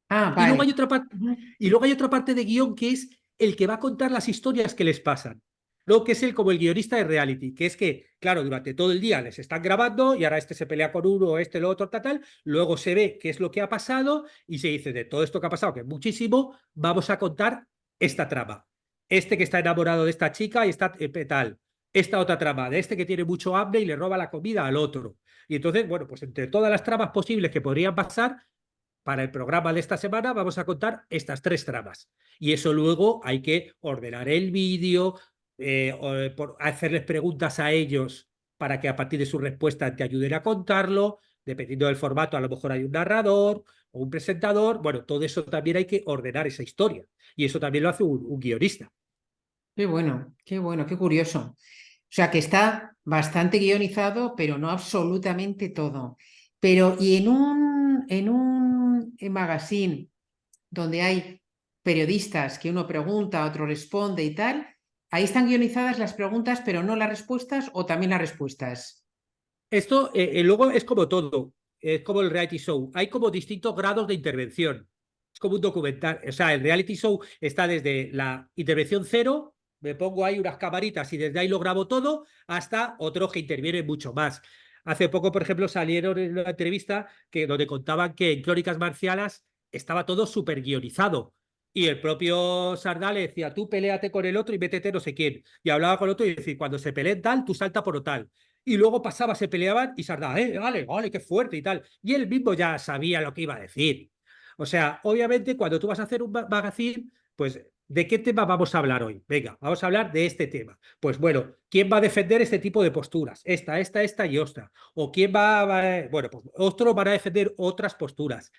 Ah, Y luego vale. hay otra parte, Ujú. y luego hay otra parte de guión que es el que va a contar las historias que les pasan. Luego que es como el guionista de reality, que es que, claro, durante todo el día les están grabando y ahora este se pelea con uno, este, lo otro, tal, tal. Luego se ve qué es lo que ha pasado y se dice de todo esto que ha pasado, que es muchísimo, vamos a contar esta trama. Este que está enamorado de esta chica y está tal. Esta otra trama, de este que tiene mucho hambre y le roba la comida al otro. Y entonces, bueno, pues entre todas las tramas posibles que podrían pasar, para el programa de esta semana vamos a contar estas tres tramas. Y eso luego hay que ordenar el vídeo, hacerles preguntas a ellos para que a partir de su respuesta te ayuden a contarlo. Dependiendo del formato, a lo mejor hay un narrador o un presentador. Bueno, todo eso también hay que ordenar esa historia. Y eso también lo hace un guionista. Qué bueno, qué curioso. O sea, que está bastante guionizado, pero no absolutamente todo. Pero, y en un magazine donde hay periodistas que uno pregunta, otro responde y tal, ahí están guionizadas las preguntas, pero no las respuestas, o también las respuestas. Esto luego es como todo, es como el reality show. Hay como distintos grados de intervención. Es como un documental. O sea, el reality show está desde la intervención cero, me pongo ahí unas camaritas y desde ahí lo grabo todo, hasta otros que intervienen mucho más. Hace poco, por ejemplo, salieron en una entrevista donde contaban que en Crónicas Marcianas estaba todo súper guionizado. Y el propio Sardá le decía, tú peleate con el otro y métete no sé quién. Y hablaba con el otro y decía, cuando se peleen tal, tú salta por tal. Y luego pasaba, se peleaban y Sardá, vale, vale, qué fuerte y tal. Y él mismo ya sabía lo que iba a decir. O sea, obviamente, cuando tú vas a hacer un magazine, pues, ¿de qué tema vamos a hablar hoy? Venga, vamos a hablar de este tema. Pues bueno, ¿quién va a defender este tipo de posturas? Esta y otra. O quién bueno, pues otros van a defender otras posturas.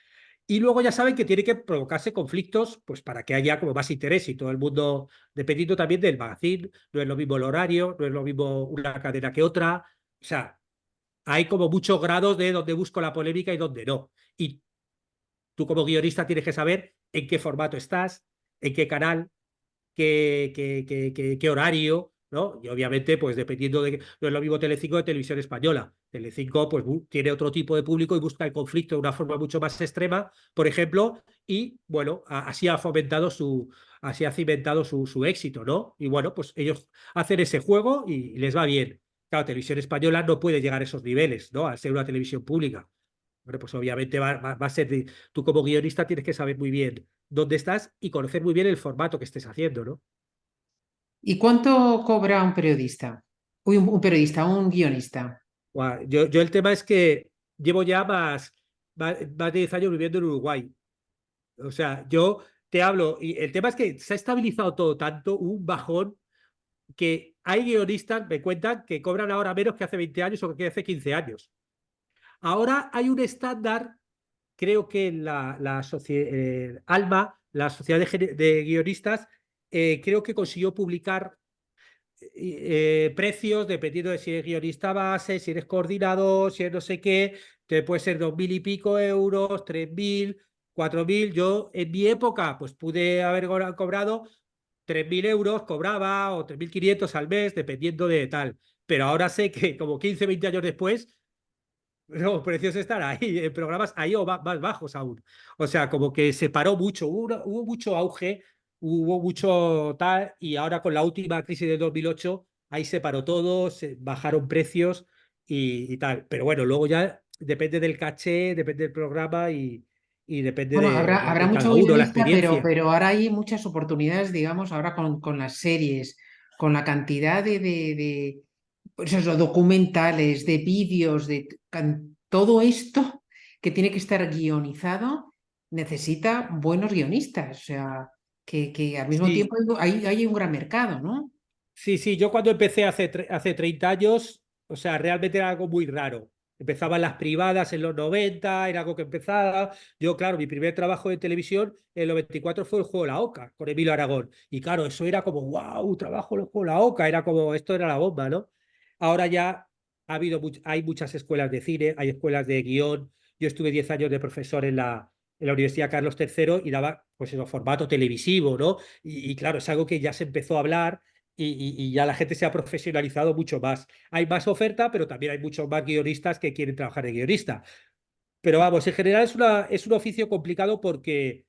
Y luego ya saben que tiene que provocarse conflictos, pues para que haya como más interés y todo el mundo, dependiendo también del magazine, no es lo mismo el horario, no es lo mismo una cadena que otra. O sea, hay como muchos grados de dónde busco la polémica y dónde no. Y tú como guionista tienes que saber en qué formato estás, en qué canal, qué horario, ¿no? Y obviamente, pues dependiendo de... No es lo mismo Telecinco de Televisión Española. Telecinco, pues tiene otro tipo de público y busca el conflicto de una forma mucho más extrema, por ejemplo, y bueno, así ha fomentado así ha cimentado su éxito, ¿no? Y bueno, pues ellos hacen ese juego y les va bien. Claro, Televisión Española no puede llegar a esos niveles, ¿no? Al ser una televisión pública. Bueno, pues obviamente va a ser tú como guionista tienes que saber muy bien dónde estás y conocer muy bien el formato que estés haciendo, ¿no? ¿Y cuánto cobra un periodista? Uy, un periodista, un guionista. Guau, yo el tema es que llevo ya más de 10 años viviendo en Uruguay. O sea, yo te hablo, y el tema es que se ha estabilizado todo tanto, un bajón que hay guionistas, me cuentan, que cobran ahora menos que hace 20 años o que hace 15 años. Ahora hay un estándar, creo que ALMA, la Sociedad de Guionistas, creo que consiguió publicar precios dependiendo de si eres guionista base, si eres coordinador, si eres no sé qué, te puede ser 2.000 y pico euros, 3.000, 4.000. Yo en mi época pues pude haber cobrado 3.000 euros, cobraba, o 3.500 al mes, dependiendo de tal. Pero ahora sé que como 15, 20 años después, los precios están ahí, en programas ahí o más bajos aún. O sea, como que se paró mucho, hubo mucho auge, hubo mucho tal, y ahora con la última crisis del 2008, ahí se paró todo, se bajaron precios y tal. Pero bueno, luego ya depende del caché, depende del programa y depende Bueno, de, habrá, de- habrá de mucho cada uno, la guionista, experiencia. pero ahora hay muchas oportunidades, digamos, ahora con las series, con la cantidad pues eso, documentales, de vídeos, todo esto que tiene que estar guionizado, necesita buenos guionistas. O sea, que al mismo Sí, tiempo hay un gran mercado, ¿no? sí, sí, yo cuando empecé hace 30 años, o sea, realmente era algo muy raro. Empezaban las privadas en los 90, era algo que empezaba. Yo, claro, mi primer trabajo de televisión en el 94 fue el juego La Oca, con Emilio Aragón. Y claro, eso era como, wow, trabajo en el juego La Oca, era como, esto era la bomba, ¿no? Ahora ya hay muchas escuelas de cine, hay escuelas de guión. Yo estuve 10 años de profesor en la Universidad Carlos III y daba, pues, eso, formato televisivo, ¿no? Y claro, es algo que ya se empezó a hablar y ya la gente se ha profesionalizado mucho más. Hay más oferta, pero también hay muchos más guionistas que quieren trabajar de guionista. Pero vamos, en general es un oficio complicado porque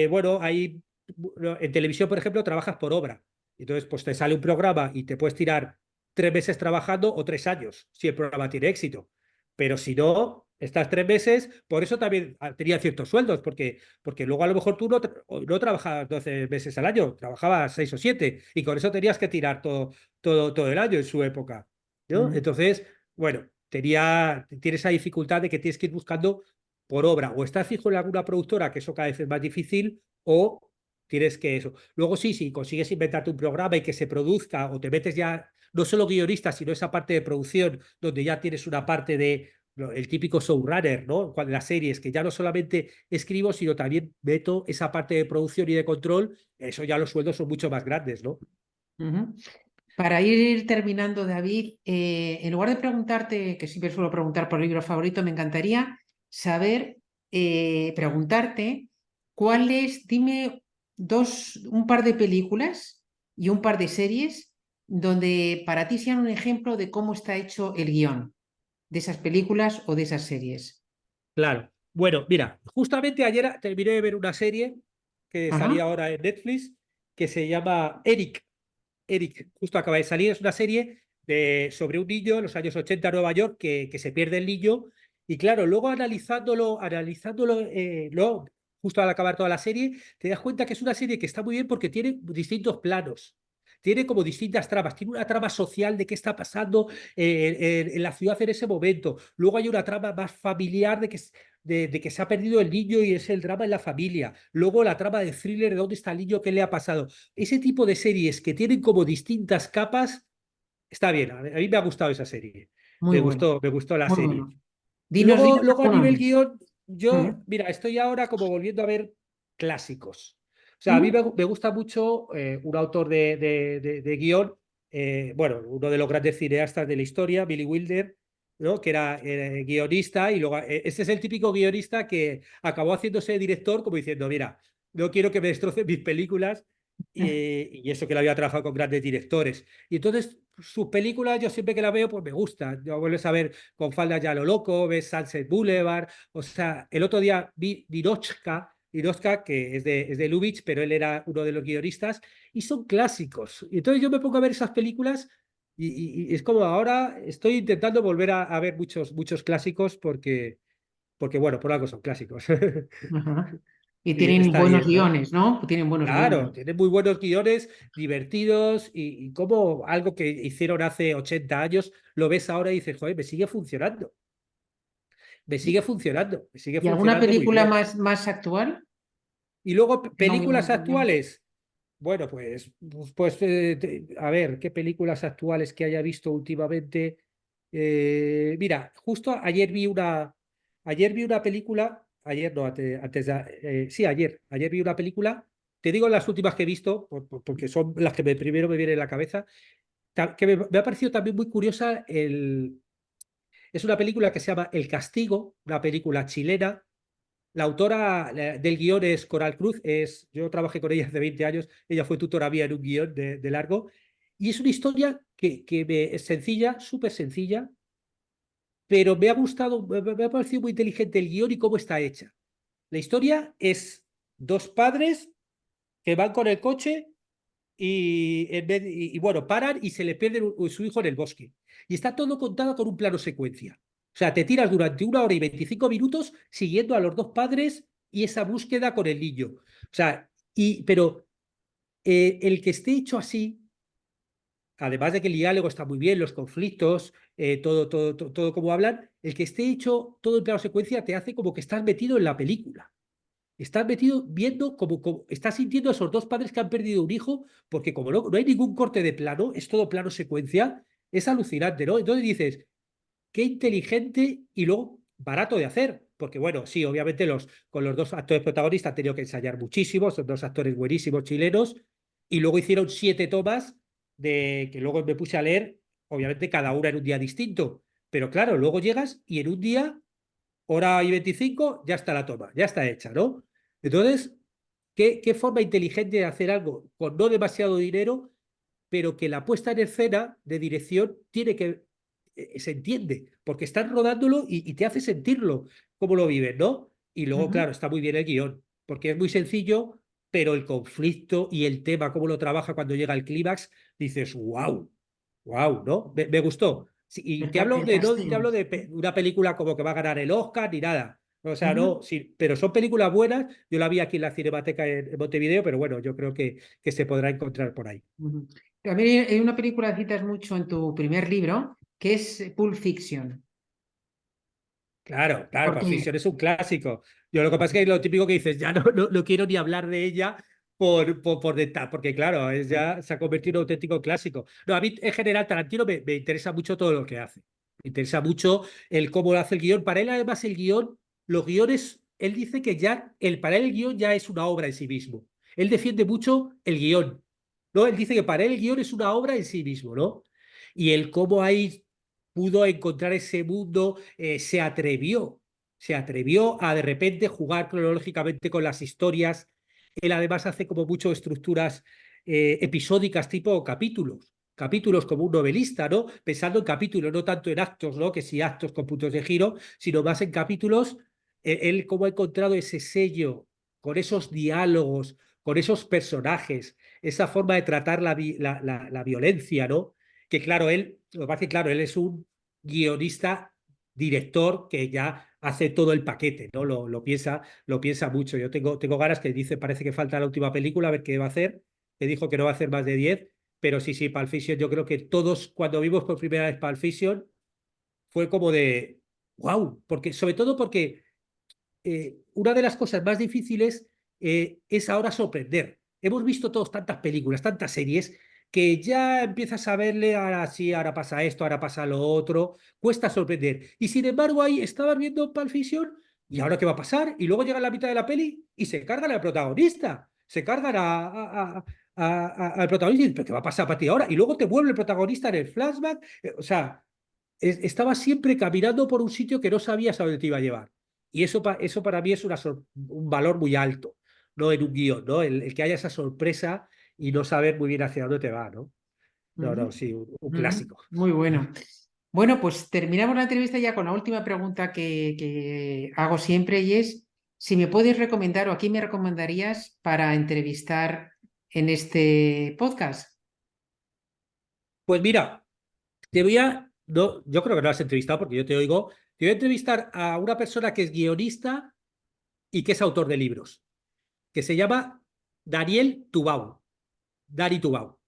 bueno, en televisión, por ejemplo, trabajas por obra. Entonces, pues te sale un programa y te puedes tirar 3 meses trabajando o 3 años, si el programa tiene éxito. Pero si no, estás 3 meses, por eso también tenía ciertos sueldos, porque luego a lo mejor tú no trabajabas 12 meses al año, trabajabas 6 o 7, y con eso tenías que tirar todo el año en su época, ¿no? Mm. Entonces, bueno, tiene esa dificultad de que tienes que ir buscando por obra, o estás fijo en alguna productora, que eso cada vez es más difícil, o tienes que eso. Luego sí, si consigues inventarte un programa y que se produzca, o te metes ya, no solo guionista, sino esa parte de producción, donde ya tienes una parte de el típico showrunner, ¿no? Cuando las series, que ya no solamente escribo, sino también meto esa parte de producción y de control, eso ya los sueldos son mucho más grandes, ¿no? Ujú. Para ir terminando, David, en lugar de preguntarte, que siempre suelo preguntar por el libro favorito, me encantaría saber, preguntarte dime un par de películas y un par de series donde para ti sean un ejemplo de cómo está hecho el guión de esas películas o de esas series. Claro. Bueno, mira, justamente ayer terminé de ver una serie que Ajá. salía ahora en Netflix que se llama Eric. Eric, justo acaba de salir, es una serie sobre un niño en los años 80 en Nueva York que se pierde el niño. Y claro, luego analizándolo, justo al acabar toda la serie, te das cuenta que es una serie que está muy bien porque tiene distintos planos. Tiene como distintas tramas. Tiene una trama social de qué está pasando en la ciudad en ese momento. Luego hay una trama más familiar de que se ha perdido el niño y es el drama en la familia. Luego la trama de thriller de dónde está el niño, qué le ha pasado. Ese tipo de series que tienen como distintas capas, está bien. A mí me ha gustado esa serie. Muy Me bueno, gustó, me gustó la muy serie. bueno. Dinos, Luego, dinos luego a alguno nivel más. guión, yo, Mm. mira, estoy ahora como volviendo a ver clásicos. O sea, a mí Mm. me gusta mucho un autor de guión, bueno, uno de los grandes cineastas de la historia, Billy Wilder, ¿no? Que era guionista y luego, este es el típico guionista que acabó haciéndose director como diciendo, mira, no quiero que me destrocen mis películas y eso que lo había trabajado con grandes directores. Y entonces sus películas, yo siempre que las veo, pues me gustan. Yo vuelves a ver Con falda ya a lo loco, ves Sunset Boulevard. O sea, el otro día vi Niroshka, que es de Lubitsch, pero él era uno de los guionistas, y son clásicos. Y entonces yo me pongo a ver esas películas y es como ahora estoy intentando volver a ver muchos clásicos porque, bueno, por algo son clásicos. Ajá. Y Y tienen está buenos bien, ¿no? guiones, ¿no? Tienen buenos Claro, guiones. tiene muy buenos guiones, divertidos y como algo que hicieron hace 80 años, lo ves ahora y dices, joder, me sigue funcionando, me sigue ¿Y alguna funcionando muy película bien. más actual? Y luego No, películas actuales. Bueno, a ver, ¿qué películas actuales que haya visto últimamente? Mira, justo ayer vi una película, ayer no, sí, ayer vi una película, te digo las últimas que he visto, porque son las que primero me vienen a la cabeza, que me ha parecido también muy curiosa, es una película que se llama El Castigo, una película chilena. La autora del guión es Coral Cruz, yo trabajé con ella hace 20 años, ella fue tutora mía en un guión de largo, y es una historia es sencilla, súper sencilla, pero me ha gustado, me ha parecido muy inteligente el guión y cómo está hecha. La historia es dos padres que van con el coche bueno, paran y se le pierde su hijo en el bosque. Y está todo contado con un plano secuencia. O sea, te tiras durante 1 hora y 25 minutos siguiendo a los dos padres y esa búsqueda con el niño. O sea, pero el que esté hecho así, además de que el diálogo está muy bien, los conflictos, todo como hablan, el que esté hecho todo en plano secuencia te hace como que estás metido en la película. Estás metido viendo como estás sintiendo a esos dos padres que han perdido un hijo, porque como no hay ningún corte de plano, es todo plano secuencia, es alucinante, ¿no? Entonces dices, qué inteligente y luego barato de hacer. Porque bueno, sí, obviamente con los dos actores protagonistas han tenido que ensayar muchísimo, son dos actores buenísimos chilenos, y luego hicieron 7 tomas que luego me puse a leer, obviamente cada una en un día distinto. Pero claro, luego llegas y en un día 1 hora y 25, ya está la toma, ya está hecha, ¿no? Entonces, ¿qué forma inteligente de hacer algo con no demasiado dinero, pero que la puesta en escena de dirección tiene que, se entiende, porque están rodándolo y te hace sentirlo, cómo lo viven, ¿no? Y luego, Ujú. claro, está muy bien el guión, porque es muy sencillo, pero el conflicto y el tema, cómo lo trabaja cuando llega el clímax, dices, wow, wow, ¿no? Me gustó. Sí, y El no te castigo. hablo de una película como que va a ganar el Oscar ni nada. O sea, Ujú. no, sí, pero son películas buenas. Yo la vi aquí en la Cinemateca en Montevideo, pero bueno, yo creo que se podrá encontrar por ahí. Ujú. También hay una película que citas mucho en tu primer libro, que es Pulp Fiction. Claro, claro, ¿Por Pulp qué? Fiction es un clásico. Yo lo que pasa es que lo típico que dices, ya no quiero ni hablar de ella por detrás, porque claro, se ha convertido en un auténtico clásico. No, a mí en general Tarantino me interesa mucho todo lo que hace. Me interesa mucho el cómo hace el guión. Para él, además, los guiones, él dice que para él el guión ya es una obra en sí mismo. Él defiende mucho el guión, ¿no? Él dice que para él el guión es una obra en sí mismo, ¿no? Y el cómo ahí pudo encontrar ese mundo, se atrevió a de repente jugar cronológicamente con las historias. Él además hace como mucho estructuras episódicas tipo capítulos como un novelista, ¿no? Pensando en capítulos, no tanto en actos, ¿no? Que si actos con puntos de giro, sino más en capítulos. Él cómo ha encontrado ese sello con esos diálogos, con esos personajes, esa forma de tratar la violencia, ¿no? Que claro, lo que pasa es que claro, él es un guionista, director que ya hace todo el paquete, ¿no? Lo piensa mucho. Yo tengo ganas que dice, parece que falta la última película, a ver qué va a hacer. Que dijo que no va a hacer más de 10, pero sí, Pulp Fiction, yo creo que todos cuando vimos por primera vez Pulp Fiction fue como de, wow, porque, sobre todo porque una de las cosas más difíciles es ahora sorprender. Hemos visto todos tantas películas, tantas series, que ya empiezas a verle, ahora sí, ahora pasa esto, ahora pasa lo otro, cuesta sorprender. Y sin embargo, ahí estabas viendo Pulp Fiction, ¿y ahora qué va a pasar? Y luego llega la mitad de la peli y se cargan al protagonista, se cargan al protagonista y dices, ¿pero qué va a pasar para ti ahora? Y luego te vuelve el protagonista en el flashback. O sea, estaba siempre caminando por un sitio que no sabías a dónde te iba a llevar. Y eso para mí es un valor muy alto, ¿no? En un guión, ¿no? El que haya esa sorpresa y no saber muy bien hacia dónde te va, ¿no? No, Ujú. no, sí, un Ujú. clásico. Muy bueno. Bueno, pues terminamos la entrevista ya con la última pregunta que hago siempre y es si me puedes recomendar o a quién me recomendarías para entrevistar en este podcast. Pues mira, no, yo creo que no has entrevistado porque yo te oigo, te voy a entrevistar a una persona que es guionista y que es autor de libros, que se llama Daniel Tubau, Dari Tubau.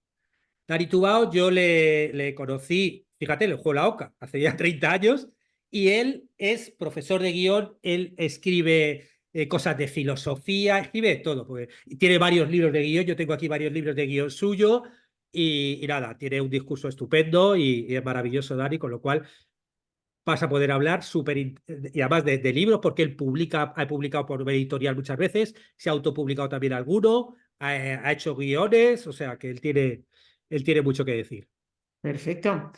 Dari Tubau yo le conocí, fíjate, en el juego de la Oca, hace ya 30 años, y él es profesor de guión, él escribe, cosas de filosofía, escribe de todo, porque tiene varios libros de guión, yo tengo aquí varios libros de guión suyo y nada, tiene un discurso estupendo y es maravilloso, Dani, con lo cual vas a poder hablar y además de libros, porque él ha publicado por editorial muchas veces, se ha autopublicado también alguno, ha hecho guiones, o sea que él tiene mucho que decir. Perfecto.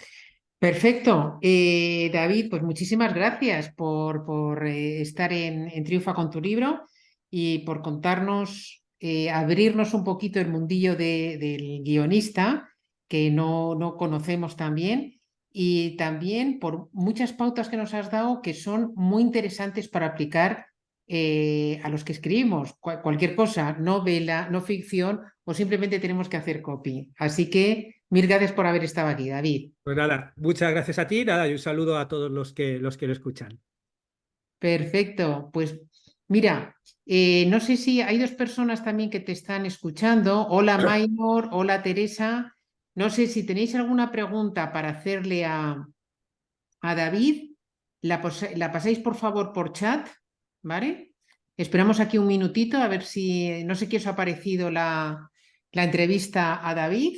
Perfecto. David, pues muchísimas gracias por estar en Triunfa con tu libro y por contarnos, abrirnos un poquito el mundillo del guionista que no conocemos tan bien y también por muchas pautas que nos has dado que son muy interesantes para aplicar a los que escribimos cualquier cosa, novela, no ficción o simplemente tenemos que hacer copy. Así que mil gracias por haber estado aquí, David. Pues nada, muchas gracias a ti, nada, y un saludo a todos los que lo escuchan. Perfecto, pues mira, no sé si hay dos personas también que te están escuchando. Hola Maynor, hola Teresa. No sé si tenéis alguna pregunta para hacerle a David, la pasáis por favor por chat, ¿vale? Esperamos aquí un minutito a ver si, no sé qué os ha parecido la entrevista a David.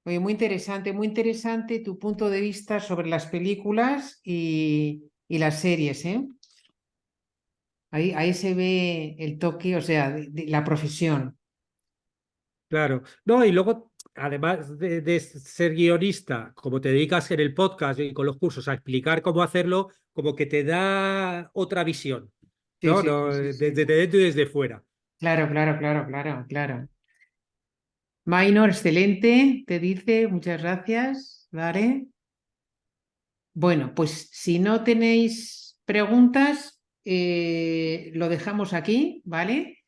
Oye, muy interesante tu punto de vista sobre las películas y las series, ¿eh? Ahí se ve el toque, o sea, de la profesión. Claro, no, y luego, además de ser guionista, como te dedicas en el podcast y con los cursos a explicar cómo hacerlo, como que te da otra visión, Sí, ¿no? sí, No, sí, sí, desde sí. dentro y desde fuera. Claro, claro, claro, claro, claro. Maynor, excelente, te dice, muchas gracias, ¿vale? Bueno, pues si no tenéis preguntas, lo dejamos aquí, ¿vale?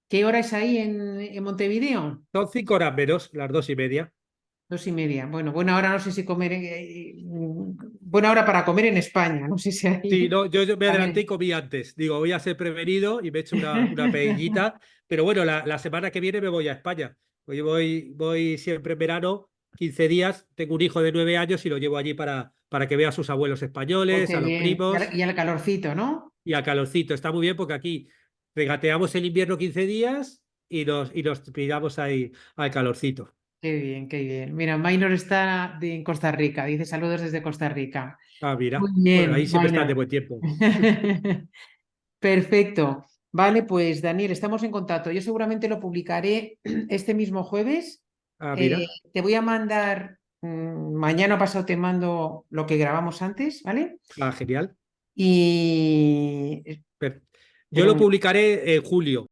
¿Qué hora es ahí en Montevideo? Son 5 horas menos, las 2:30. 2:30. Bueno, buena hora, no sé si comer, buena hora para comer en España, no sé si Sí, ahí no, yo me adelanté y también. comí antes. Digo, voy a ser prevenido y me he hecho una paellita. Pero bueno, la semana que viene me voy a España. Voy siempre en verano, 15 días. Tengo un hijo de 9 años y lo llevo allí para que vea a sus abuelos Oh, españoles, qué a los bien. primos Y al calorcito, ¿no? y a calorcito. Está muy bien porque aquí regateamos el invierno 15 días y nos pillamos ahí al calorcito. Qué bien, qué bien. Mira, Maynor está en Costa Rica, dice saludos desde Costa Rica. Ah, Muy mira. Bueno, ahí bien, siempre están de Maynor. buen tiempo. Perfecto. Vale, pues Daniel, estamos en contacto. Yo seguramente lo publicaré este mismo jueves. Ah, mira. Te voy a mandar, mañana o pasado te mando lo que grabamos antes, ¿vale? Ah, genial. Y Per- Yo espera lo un publicaré en julio.